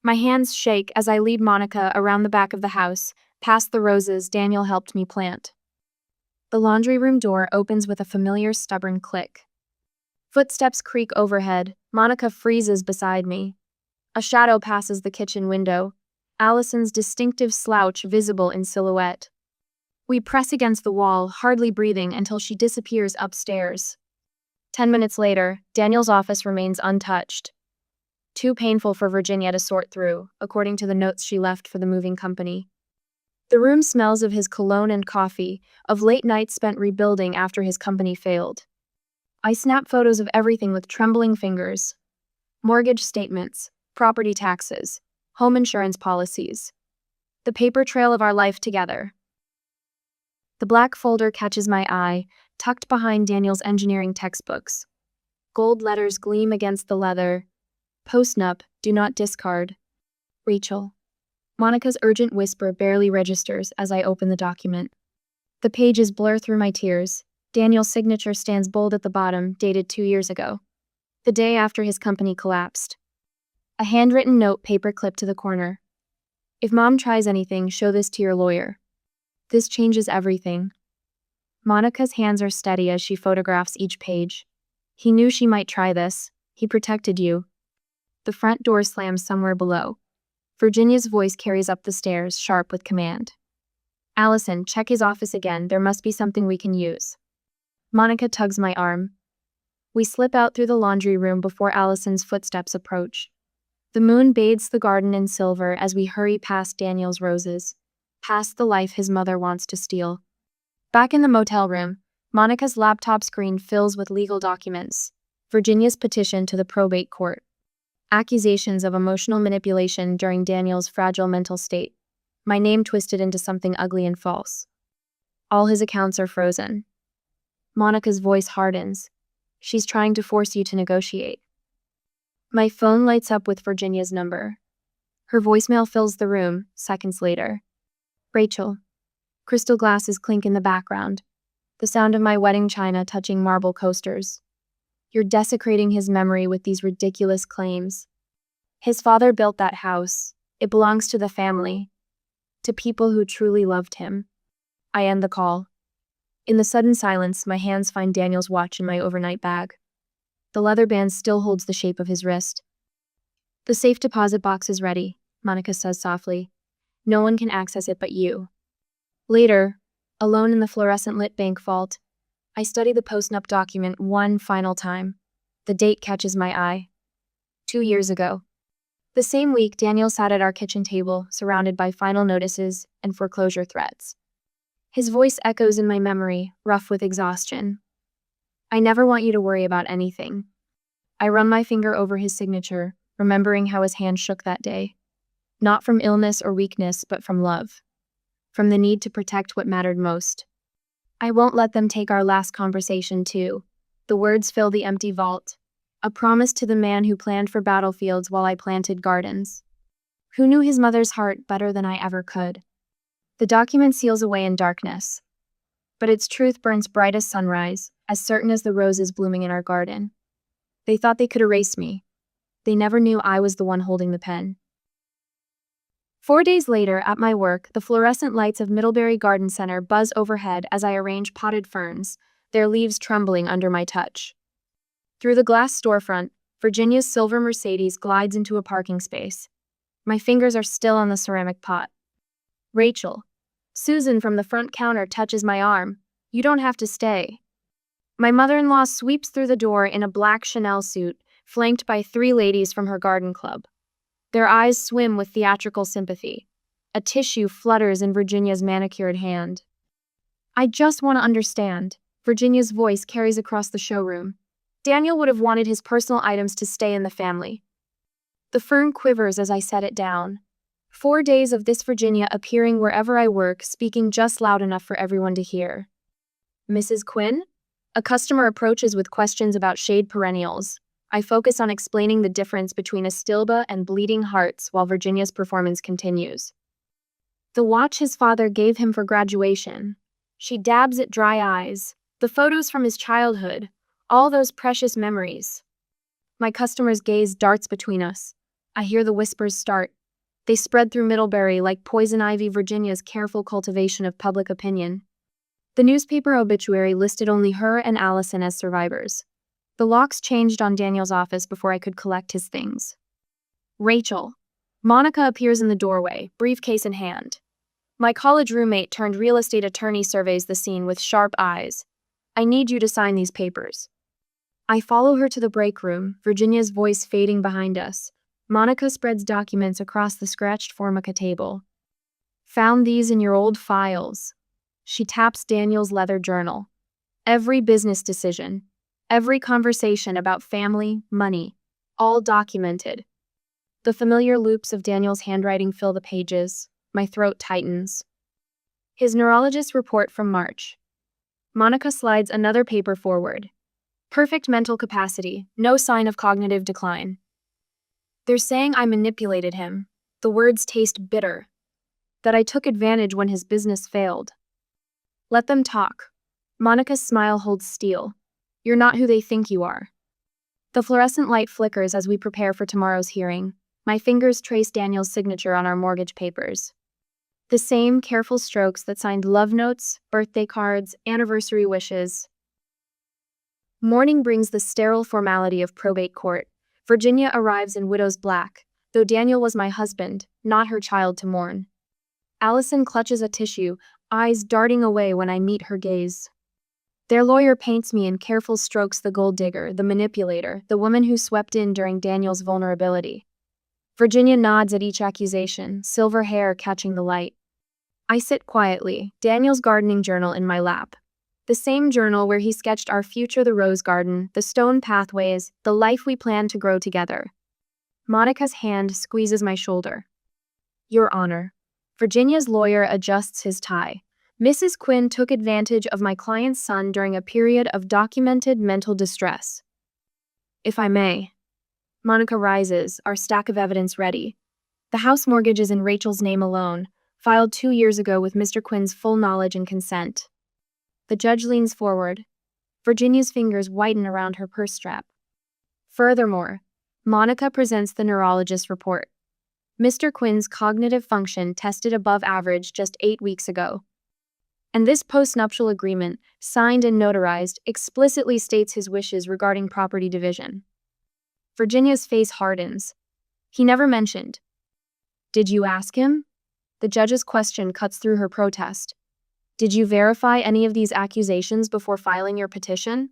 My hands shake as I lead Monica around the back of the house, past the roses Daniel helped me plant. The laundry room door opens with a familiar stubborn click. Footsteps creak overhead. Monica freezes beside me. A shadow passes the kitchen window, Allison's distinctive slouch visible in silhouette. We press against the wall, hardly breathing until she disappears upstairs. 10 minutes later, Daniel's office remains untouched. Too painful for Virginia to sort through, according to the notes she left for the moving company. The room smells of his cologne and coffee, of late nights spent rebuilding after his company failed. I snap photos of everything with trembling fingers. Mortgage statements, property taxes, home insurance policies. The paper trail of our life together. The black folder catches my eye, tucked behind Daniel's engineering textbooks. Gold letters gleam against the leather. Postnup, do not discard. Rachel. Monica's urgent whisper barely registers as I open the document. The pages blur through my tears. Daniel's signature stands bold at the bottom, dated 2 years ago. The day after his company collapsed. A handwritten note paper-clipped to the corner. If Mom tries anything, show this to your lawyer. This changes everything. Monica's hands are steady as she photographs each page. He knew she might try this. He protected you. The front door slams somewhere below. Virginia's voice carries up the stairs, sharp with command. Allison, check his office again. There must be something we can use. Monica tugs my arm. We slip out through the laundry room before Allison's footsteps approach. The moon bathes the garden in silver as we hurry past Daniel's roses, past the life his mother wants to steal. Back in the motel room, Monica's laptop screen fills with legal documents. Virginia's petition to the probate court. Accusations of emotional manipulation during Daniel's fragile mental state. My name twisted into something ugly and false. All his accounts are frozen. Monica's voice hardens. She's trying to force you to negotiate. My phone lights up with Virginia's number. Her voicemail fills the room, seconds later. Rachel. Crystal glasses clink in the background. The sound of my wedding china touching marble coasters. You're desecrating his memory with these ridiculous claims. His father built that house. It belongs to the family. To people who truly loved him. I end the call. In the sudden silence, my hands find Daniel's watch in my overnight bag. The leather band still holds the shape of his wrist. The safe deposit box is ready, Monica says softly. No one can access it but you. Later, alone in the fluorescent-lit bank vault, I study the post-nup document one final time. The date catches my eye. 2 years ago. The same week, Daniel sat at our kitchen table, surrounded by final notices and foreclosure threats. His voice echoes in my memory, rough with exhaustion. I never want you to worry about anything. I run my finger over his signature, remembering how his hand shook that day. Not from illness or weakness, but from love. From the need to protect what mattered most. I won't let them take our last conversation too. The words fill the empty vault. A promise to the man who planned for battlefields while I planted gardens. Who knew his mother's heart better than I ever could. The document seals away in darkness. But its truth burns bright as sunrise, as certain as the roses blooming in our garden. They thought they could erase me. They never knew I was the one holding the pen. 4 days later, at my work, the fluorescent lights of Middlebury Garden Center buzz overhead as I arrange potted ferns, their leaves trembling under my touch. Through the glass storefront, Virginia's silver Mercedes glides into a parking space. My fingers are still on the ceramic pot. Rachel. Susan from the front counter touches my arm. You don't have to stay. My mother-in-law sweeps through the door in a black Chanel suit, flanked by 3 ladies from her garden club. Their eyes swim with theatrical sympathy. A tissue flutters in Virginia's manicured hand. I just want to understand. Virginia's voice carries across the showroom. Daniel would have wanted his personal items to stay in the family. The fern quivers as I set it down. 4 days of this Virginia appearing wherever I work, speaking just loud enough for everyone to hear. Mrs. Quinn? A customer approaches with questions about shade perennials. I focus on explaining the difference between Astilba and bleeding hearts while Virginia's performance continues. The watch his father gave him for graduation. She dabs at dry eyes. The photos from his childhood. All those precious memories. My customer's gaze darts between us. I hear the whispers start. They spread through Middlebury like poison ivy. Virginia's careful cultivation of public opinion. The newspaper obituary listed only her and Allison as survivors. The locks changed on Daniel's office before I could collect his things. Rachel. Monica appears in the doorway, briefcase in hand. My college roommate turned real estate attorney surveys the scene with sharp eyes. I need you to sign these papers. I follow her to the break room, Virginia's voice fading behind us. Monica spreads documents across the scratched Formica table. Found these in your old files. She taps Daniel's leather journal. Every business decision, every conversation about family, money, all documented. The familiar loops of Daniel's handwriting fill the pages. My throat tightens. His neurologist's report from March. Monica slides another paper forward. Perfect mental capacity, no sign of cognitive decline. They're saying I manipulated him. The words taste bitter. That I took advantage when his business failed. Let them talk. Monica's smile holds steel. You're not who they think you are. The fluorescent light flickers as we prepare for tomorrow's hearing. My fingers trace Daniel's signature on our mortgage papers. The same careful strokes that signed love notes, birthday cards, anniversary wishes. Morning brings the sterile formality of probate court. Virginia arrives in widow's black, though Daniel was my husband, not her child to mourn. Allison clutches a tissue, eyes darting away when I meet her gaze. Their lawyer paints me in careful strokes the gold digger, the manipulator, the woman who swept in during Daniel's vulnerability. Virginia nods at each accusation, silver hair catching the light. I sit quietly, Daniel's gardening journal in my lap. The same journal where he sketched our future, the rose garden, the stone pathways, the life we plan to grow together. Monica's hand squeezes my shoulder. Your Honor. Virginia's lawyer adjusts his tie. Mrs. Quinn took advantage of my client's son during a period of documented mental distress. If I may. Monica rises, our stack of evidence ready. The house mortgage is in Rachel's name alone, filed 2 years ago with Mr. Quinn's full knowledge and consent. The judge leans forward. Virginia's fingers whiten around her purse strap. Furthermore, Monica presents the neurologist's report. Mr. Quinn's cognitive function tested above average just 8 weeks ago. And this postnuptial agreement, signed and notarized, explicitly states his wishes regarding property division. Virginia's face hardens. He never mentioned. Did you ask him? The judge's question cuts through her protest. Did you verify any of these accusations before filing your petition?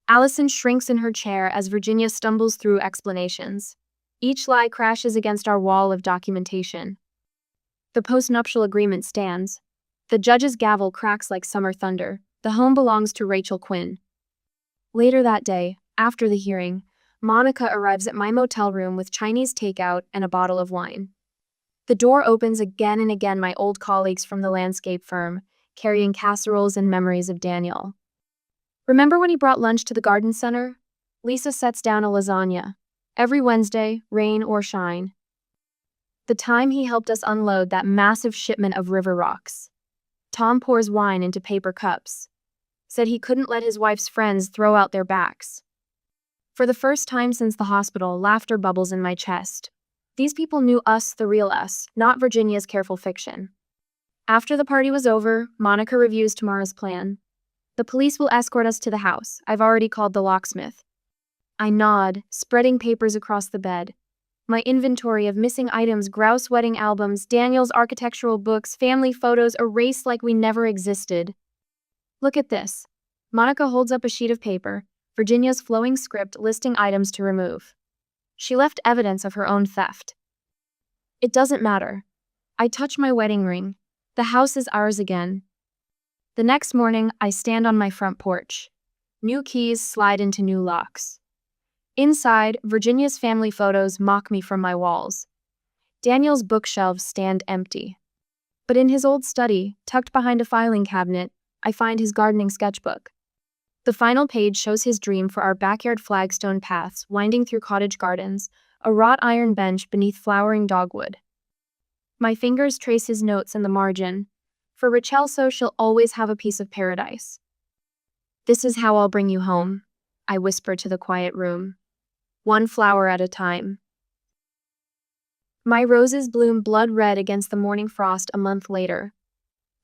Allison shrinks in her chair as Virginia stumbles through explanations. Each lie crashes against our wall of documentation. The postnuptial agreement stands. The judge's gavel cracks like summer thunder. The home belongs to Rachel Quinn. Later that day, after the hearing, Monica arrives at my motel room with Chinese takeout and a bottle of wine. The door opens again and again, my old colleagues from the landscape firm, carrying casseroles and memories of Daniel. Remember when he brought lunch to the garden center? Lisa sets down a lasagna. Every Wednesday, rain or shine. The time he helped us unload that massive shipment of river rocks. Tom pours wine into paper cups. Said he couldn't let his wife's friends throw out their backs. For the first time since the hospital, laughter bubbles in my chest. These people knew us, the real us, not Virginia's careful fiction. After the party was over, Monica reviews tomorrow's plan. The police will escort us to the house. I've already called the locksmith. I nod, spreading papers across the bed. My inventory of missing items, Grouse wedding albums, Daniel's architectural books, family photos erased like we never existed. Look at this. Monica holds up a sheet of paper, Virginia's flowing script listing items to remove. She left evidence of her own theft. It doesn't matter. I touch my wedding ring. The house is ours again. The next morning, I stand on my front porch. New keys slide into new locks. Inside, Virginia's family photos mock me from my walls. Daniel's bookshelves stand empty. But in his old study, tucked behind a filing cabinet, I find his gardening sketchbook. The final page shows his dream for our backyard flagstone paths winding through cottage gardens, a wrought iron bench beneath flowering dogwood. My fingers trace his notes in the margin. For Rachel, so she'll always have a piece of paradise. This is how I'll bring you home, I whisper to the quiet room. One flower at a time. My roses bloom blood red against the morning frost a month later.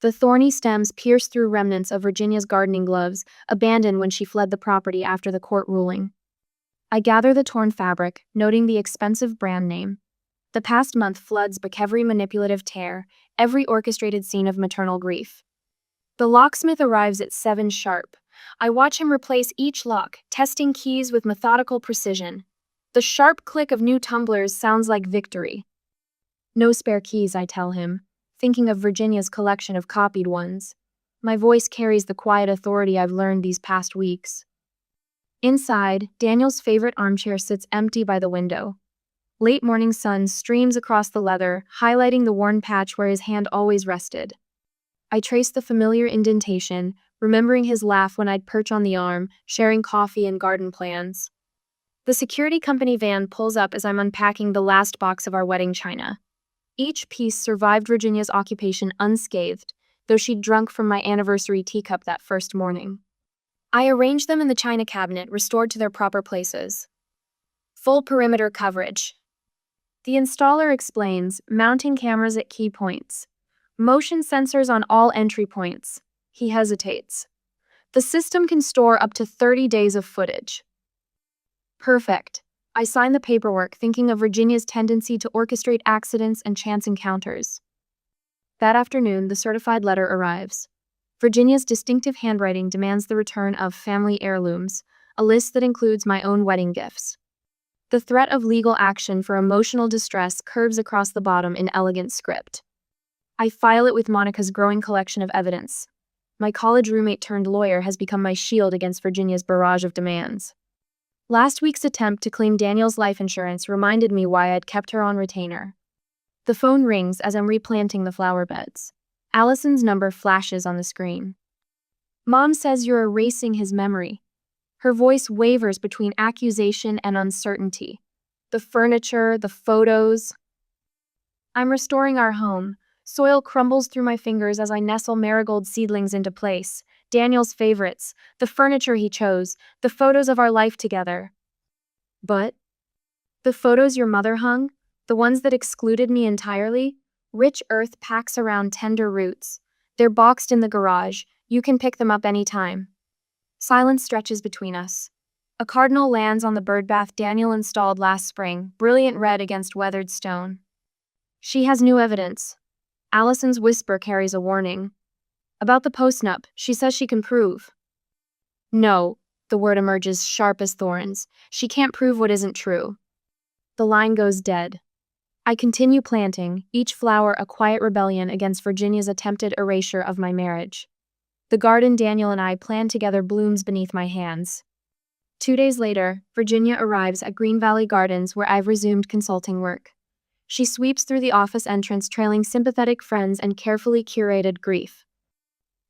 The thorny stems pierce through remnants of Virginia's gardening gloves, abandoned when she fled the property after the court ruling. I gather the torn fabric, noting the expensive brand name. The past month floods back every manipulative tear, every orchestrated scene of maternal grief. The locksmith arrives at 7 sharp. I watch him replace each lock, testing keys with methodical precision. The sharp click of new tumblers sounds like victory. No spare keys, I tell him, thinking of Virginia's collection of copied ones. My voice carries the quiet authority I've learned these past weeks. Inside, Daniel's favorite armchair sits empty by the window. Late morning sun streams across the leather, highlighting the worn patch where his hand always rested. I trace the familiar indentation, remembering his laugh when I'd perch on the arm, sharing coffee and garden plans. The security company van pulls up as I'm unpacking the last box of our wedding china. Each piece survived Virginia's occupation unscathed, though she'd drunk from my anniversary teacup that first morning. I arrange them in the china cabinet, restored to their proper places. Full perimeter coverage. The installer explains, mounting cameras at key points. Motion sensors on all entry points. He hesitates. The system can store up to 30 days of footage. Perfect. I sign the paperwork, thinking of Virginia's tendency to orchestrate accidents and chance encounters. That afternoon, the certified letter arrives. Virginia's distinctive handwriting demands the return of family heirlooms, a list that includes my own wedding gifts. The threat of legal action for emotional distress curves across the bottom in elegant script. I file it with Monica's growing collection of evidence. My college roommate turned lawyer has become my shield against Virginia's barrage of demands. Last week's attempt to claim Daniel's life insurance reminded me why I'd kept her on retainer. The phone rings as I'm replanting the flower beds. Allison's number flashes on the screen. Mom says you're erasing his memory. Her voice wavers between accusation and uncertainty. The furniture, the photos. I'm restoring our home. Soil crumbles through my fingers as I nestle marigold seedlings into place. Daniel's favorites, the furniture he chose, the photos of our life together. But the photos your mother hung, the ones that excluded me entirely, rich earth packs around tender roots. They're boxed in the garage. You can pick them up anytime. Silence stretches between us. A cardinal lands on the birdbath Daniel installed last spring, brilliant red against weathered stone. She has new evidence. Allison's whisper carries a warning. About the postnup, she says she can prove. No, the word emerges sharp as thorns. She can't prove what isn't true. The line goes dead. I continue planting, each flower a quiet rebellion against Virginia's attempted erasure of my marriage. The garden Daniel and I planned together blooms beneath my hands. 2 days later, Virginia arrives at Green Valley Gardens where I've resumed consulting work. She sweeps through the office entrance trailing sympathetic friends and carefully curated grief.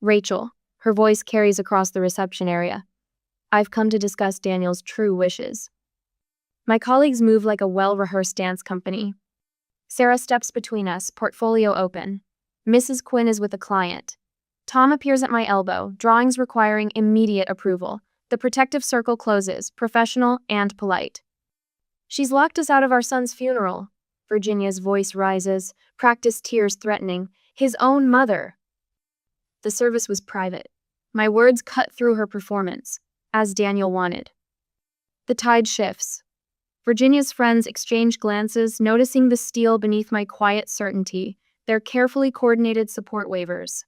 Rachel, her voice carries across the reception area. I've come to discuss Daniel's true wishes. My colleagues move like a well-rehearsed dance company. Sarah steps between us, portfolio open. Mrs. Quinn is with a client. Tom appears at my elbow, drawings requiring immediate approval. The protective circle closes, professional and polite. She's locked us out of our son's funeral. Virginia's voice rises, practiced tears threatening. His own mother. The service was private. My words cut through her performance, as Daniel wanted. The tide shifts. Virginia's friends exchange glances, noticing the steel beneath my quiet certainty, their carefully coordinated support wavers.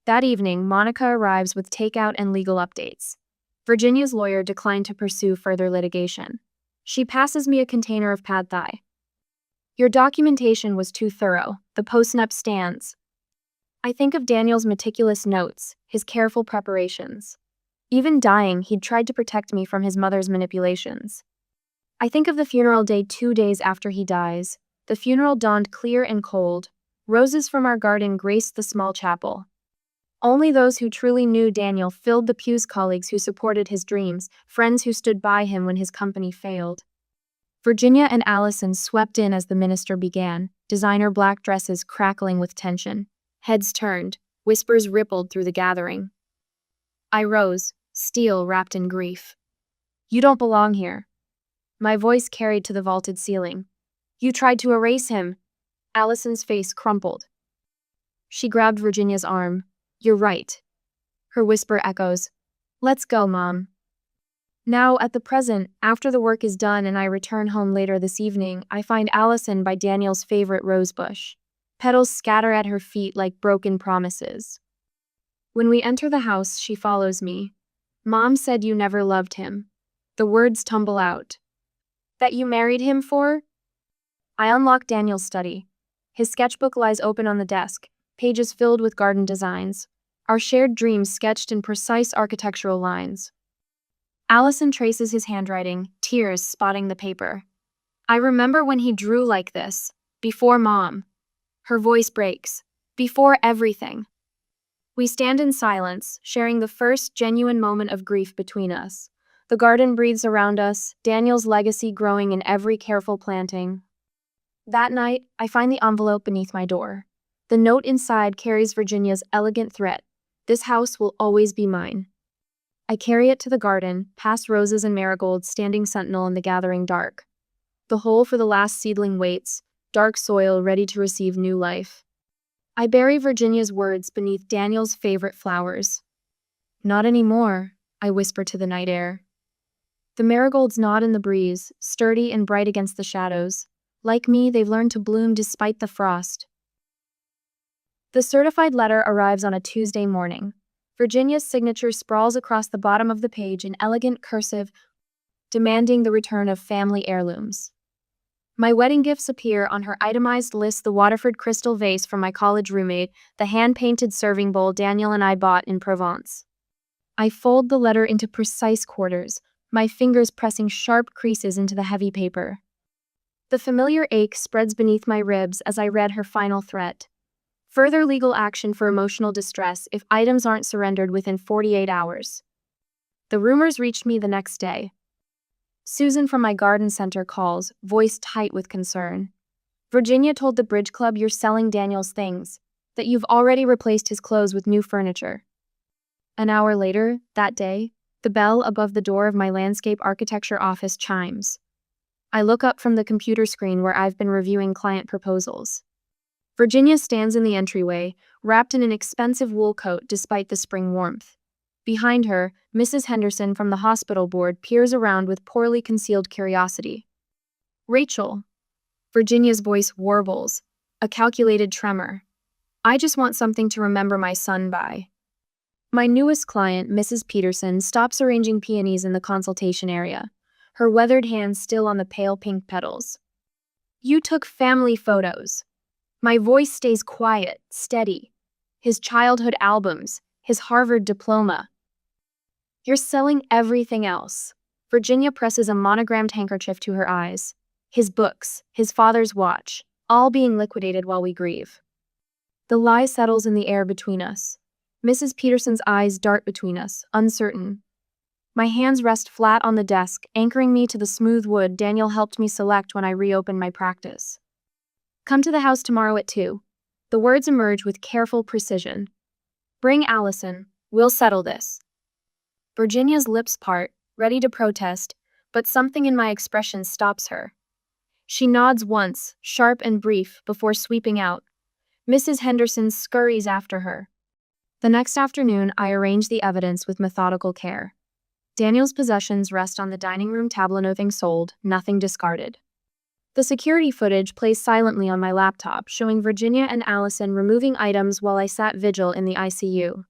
That evening, Monica arrives with takeout and legal updates. Virginia's lawyer declined to pursue further litigation. She passes me a container of pad thai. Your documentation was too thorough. The postnup stands. I think of Daniel's meticulous notes, his careful preparations. Even dying, he'd tried to protect me from his mother's manipulations. I think of the funeral day 2 days after he dies. The funeral dawned clear and cold. Roses from our garden graced the small chapel. Only those who truly knew Daniel filled the pews, colleagues who supported his dreams, friends who stood by him when his company failed. Virginia and Allison swept in as the minister began, designer black dresses crackling with tension. Heads turned, whispers rippled through the gathering. I rose, steel wrapped in grief. You don't belong here. My voice carried to the vaulted ceiling. You tried to erase him. Allison's face crumpled. She grabbed Virginia's arm. You're right. Her whisper echoes. Let's go, Mom. Now, at the present, after the work is done and I return home later this evening, I find Allison by Daniel's favorite rosebush. Petals scatter at her feet like broken promises. When we enter the house, she follows me. Mom said you never loved him. The words tumble out. That you married him for? I unlock Daniel's study. His sketchbook lies open on the desk, pages filled with garden designs. Our shared dreams sketched in precise architectural lines. Allison traces his handwriting, tears spotting the paper. I remember when he drew like this, before Mom. Her voice breaks. Before everything. We stand in silence, sharing the first genuine moment of grief between us. The garden breathes around us, Daniel's legacy growing in every careful planting. That night, I find the envelope beneath my door. The note inside carries Virginia's elegant threat. This house will always be mine. I carry it to the garden, past roses and marigolds standing sentinel in the gathering dark. The hole for the last seedling waits, dark soil ready to receive new life. I bury Virginia's words beneath Daniel's favorite flowers. Not anymore, I whisper to the night air. The marigolds nod in the breeze, sturdy and bright against the shadows. Like me, they've learned to bloom despite the frost. The certified letter arrives on a Tuesday morning. Virginia's signature sprawls across the bottom of the page in elegant cursive, demanding the return of family heirlooms. My wedding gifts appear on her itemized list: the Waterford crystal vase from my college roommate, the hand-painted serving bowl Daniel and I bought in Provence. I fold the letter into precise quarters, my fingers pressing sharp creases into the heavy paper. The familiar ache spreads beneath my ribs as I read her final threat. Further legal action for emotional distress if items aren't surrendered within 48 hours. The rumors reached me the next day. Susan from my garden center calls, voice tight with concern. Virginia told the bridge club you're selling Daniel's things, that you've already replaced his clothes with new furniture. An hour later, that day, the bell above the door of my landscape architecture office chimes. I look up from the computer screen where I've been reviewing client proposals. Virginia stands in the entryway, wrapped in an expensive wool coat despite the spring warmth. Behind her, Mrs. Henderson from the hospital board peers around with poorly concealed curiosity. Rachel. Virginia's voice warbles, a calculated tremor. I just want something to remember my son by. My newest client, Mrs. Peterson, stops arranging peonies in the consultation area, her weathered hands still on the pale pink petals. You took family photos. My voice stays quiet, steady. His childhood albums, his Harvard diploma. You're selling everything else. Virginia presses a monogrammed handkerchief to her eyes. His books, his father's watch, all being liquidated while we grieve. The lie settles in the air between us. Mrs. Peterson's eyes dart between us, uncertain. My hands rest flat on the desk, anchoring me to the smooth wood Daniel helped me select when I reopened my practice. Come to the house tomorrow at 2. The words emerge with careful precision. Bring Allison. We'll settle this. Virginia's lips part, ready to protest, but something in my expression stops her. She nods once, sharp and brief, before sweeping out. Mrs. Henderson scurries after her. The next afternoon, I arrange the evidence with methodical care. Daniel's possessions rest on the dining room table, nothing sold, nothing discarded. The security footage plays silently on my laptop, showing Virginia and Allison removing items while I sat vigil in the ICU.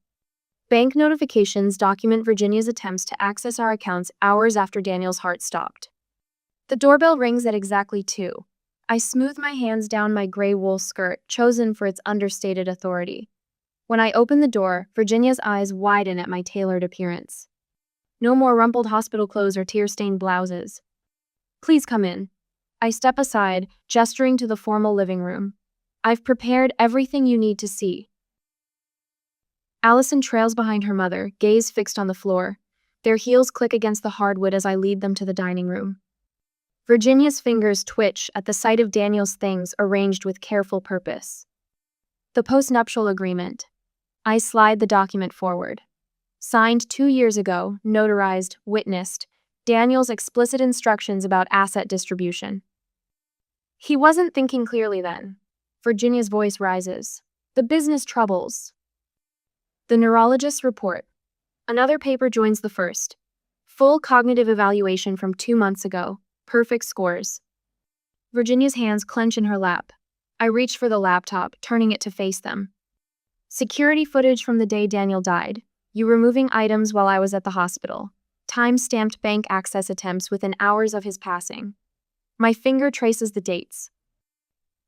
Bank notifications document Virginia's attempts to access our accounts hours after Daniel's heart stopped. The doorbell rings at exactly 2. I smooth my hands down my gray wool skirt, chosen for its understated authority. When I open the door, Virginia's eyes widen at my tailored appearance. No more rumpled hospital clothes or tear-stained blouses. Please come in. I step aside, gesturing to the formal living room. I've prepared everything you need to see. Allison trails behind her mother, gaze fixed on the floor. Their heels click against the hardwood as I lead them to the dining room. Virginia's fingers twitch at the sight of Daniel's things arranged with careful purpose. The postnuptial agreement. I slide the document forward. Signed 2 years ago, notarized, witnessed, Daniel's explicit instructions about asset distribution. He wasn't thinking clearly then. Virginia's voice rises. The business troubles. The neurologist's report. Another paper joins the first. Full cognitive evaluation from 2 months ago. Perfect scores. Virginia's hands clench in her lap. I reach for the laptop, turning it to face them. Security footage from the day Daniel died. You removing items while I was at the hospital. Time-stamped bank access attempts within hours of his passing. My finger traces the dates.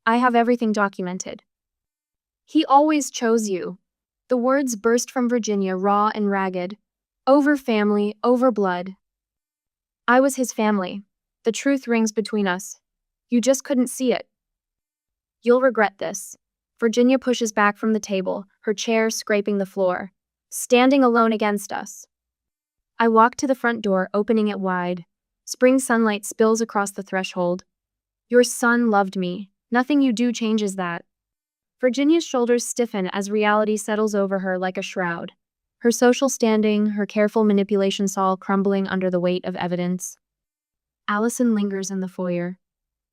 I have everything documented. He always chose you. The words burst from Virginia, raw and ragged. Over family, over blood. I was his family. The truth rings between us. You just couldn't see it. You'll regret this. Virginia pushes back from the table, her chair scraping the floor, standing alone against us. I walk to the front door, opening it wide. Spring sunlight spills across the threshold. Your son loved me. Nothing you do changes that. Virginia's shoulders stiffen as reality settles over her like a shroud. Her social standing, her careful manipulation saw crumbling under the weight of evidence. Allison lingers in the foyer.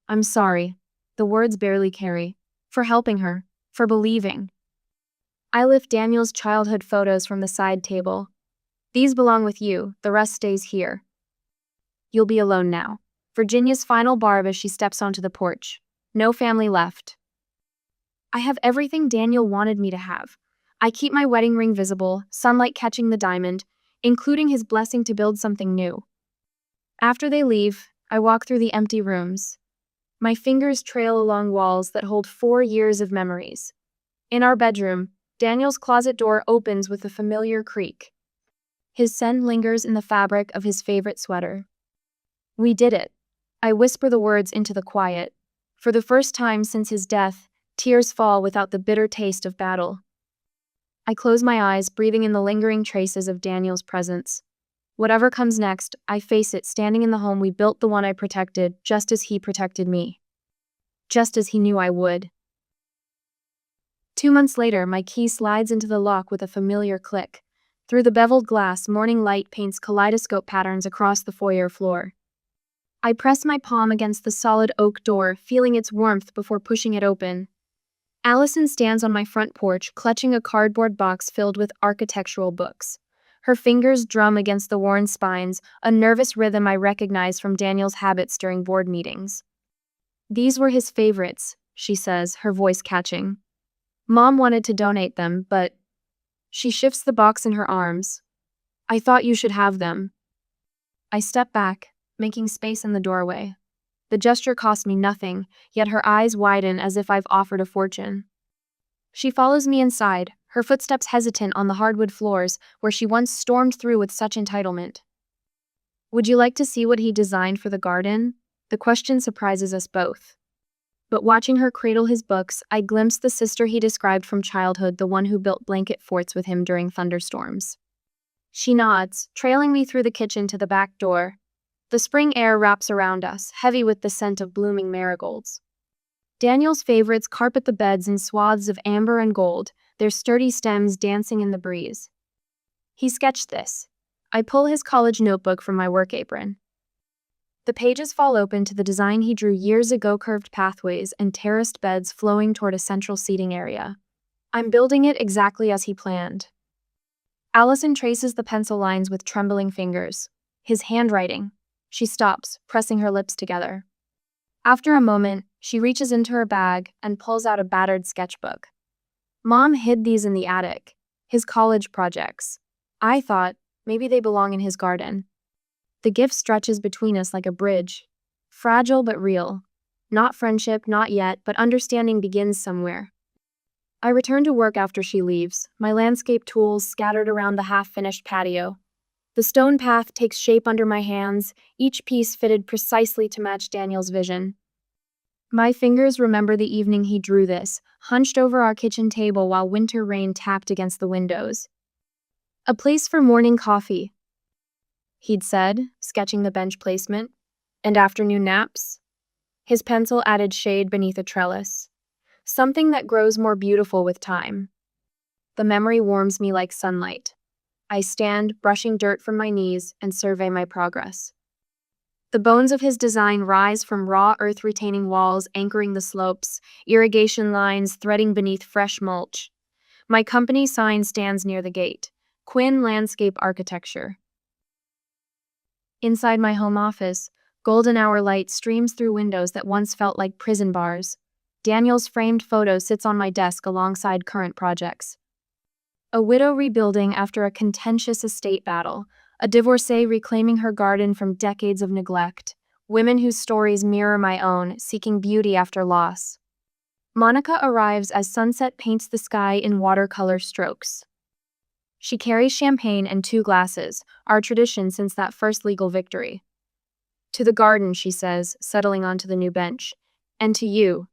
I'm sorry. The words barely carry. For helping her. For believing. I lift Daniel's childhood photos from the side table. These belong with you, the rest stays here. You'll be alone now. Virginia's final barb as she steps onto the porch. No family left. I have everything Daniel wanted me to have. I keep my wedding ring visible, sunlight catching the diamond, including his blessing to build something new. After they leave, I walk through the empty rooms. My fingers trail along walls that hold 4 years of memories. In our bedroom, Daniel's closet door opens with a familiar creak. His scent lingers in the fabric of his favorite sweater. We did it. I whisper the words into the quiet. For the first time since his death, tears fall without the bitter taste of battle. I close my eyes, breathing in the lingering traces of Daniel's presence. Whatever comes next, I face it standing in the home we built, the one I protected, just as he protected me. Just as he knew I would. 2 months later, my key slides into the lock with a familiar click. Through the beveled glass, morning light paints kaleidoscope patterns across the foyer floor. I press my palm against the solid oak door, feeling its warmth before pushing it open. Allison stands on my front porch, clutching a cardboard box filled with architectural books. Her fingers drum against the worn spines, a nervous rhythm I recognize from Daniel's habits during board meetings. These were his favorites, she says, her voice catching. Mom wanted to donate them, but... She shifts the box in her arms. I thought you should have them. I step back, making space in the doorway. The gesture cost me nothing, yet her eyes widen as if I've offered a fortune. She follows me inside, her footsteps hesitant on the hardwood floors where she once stormed through with such entitlement. Would you like to see what he designed for the garden? The question surprises us both. But watching her cradle his books, I glimpse the sister he described from childhood, the one who built blanket forts with him during thunderstorms. She nods, trailing me through the kitchen to the back door. The spring air wraps around us, heavy with the scent of blooming marigolds. Daniel's favorites carpet the beds in swaths of amber and gold, their sturdy stems dancing in the breeze. He sketched this. I pull his college notebook from my work apron. The pages fall open to the design he drew years ago, curved pathways and terraced beds flowing toward a central seating area. I'm building it exactly as he planned. Allison traces the pencil lines with trembling fingers. His handwriting. She stops, pressing her lips together. After a moment, she reaches into her bag and pulls out a battered sketchbook. Mom hid these in the attic, his college projects. I thought, maybe they belong in his garden. The gift stretches between us like a bridge. Fragile but real. Not friendship, not yet, but understanding begins somewhere. I return to work after she leaves, my landscape tools scattered around the half-finished patio. The stone path takes shape under my hands, each piece fitted precisely to match Daniel's vision. My fingers remember the evening he drew this, hunched over our kitchen table while winter rain tapped against the windows. A place for morning coffee, he'd said, sketching the bench placement, and afternoon naps. His pencil added shade beneath a trellis, something that grows more beautiful with time. The memory warms me like sunlight. I stand, brushing dirt from my knees, and survey my progress. The bones of his design rise from raw earth, retaining walls anchoring the slopes, irrigation lines threading beneath fresh mulch. My company sign stands near the gate, Quinn Landscape Architecture. Inside my home office, golden hour light streams through windows that once felt like prison bars. Daniel's framed photo sits on my desk alongside current projects. A widow rebuilding after a contentious estate battle, a divorcee reclaiming her garden from decades of neglect, women whose stories mirror my own, seeking beauty after loss. Monica arrives as sunset paints the sky in watercolor strokes. She carries champagne and 2 glasses, our tradition since that first legal victory. To the garden, she says, settling onto the new bench. And to you.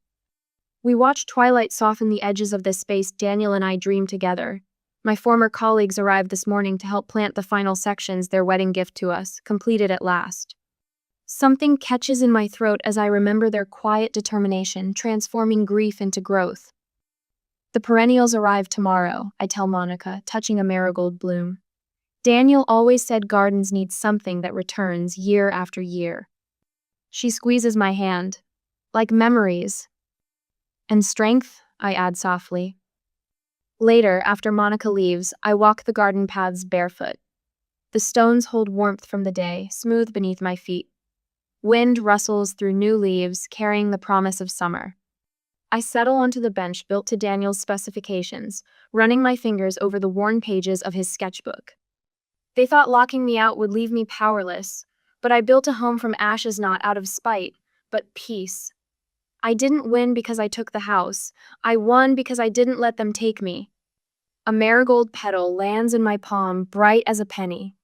We watch twilight soften the edges of this space Daniel and I dreamed together. My former colleagues arrived this morning to help plant the final sections, their wedding gift to us, completed at last. Something catches in my throat as I remember their quiet determination, transforming grief into growth. The perennials arrive tomorrow, I tell Monica, touching a marigold bloom. Daniel always said gardens need something that returns year after year. She squeezes my hand. Like memories. And strength, I add softly. Later, after Monica leaves, I walk the garden paths barefoot. The stones hold warmth from the day, smooth beneath my feet. Wind rustles through new leaves, carrying the promise of summer. I settle onto the bench built to Daniel's specifications, running my fingers over the worn pages of his sketchbook. They thought locking me out would leave me powerless, but I built a home from ashes not out of spite, but peace. I didn't win because I took the house. I won because I didn't let them take me. A marigold petal lands in my palm, bright as a penny.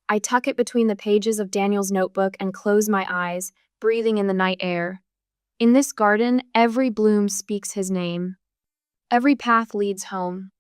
I tuck it between the pages of Daniel's notebook and close my eyes, breathing in the night air. In this garden, every bloom speaks his name. Every path leads home.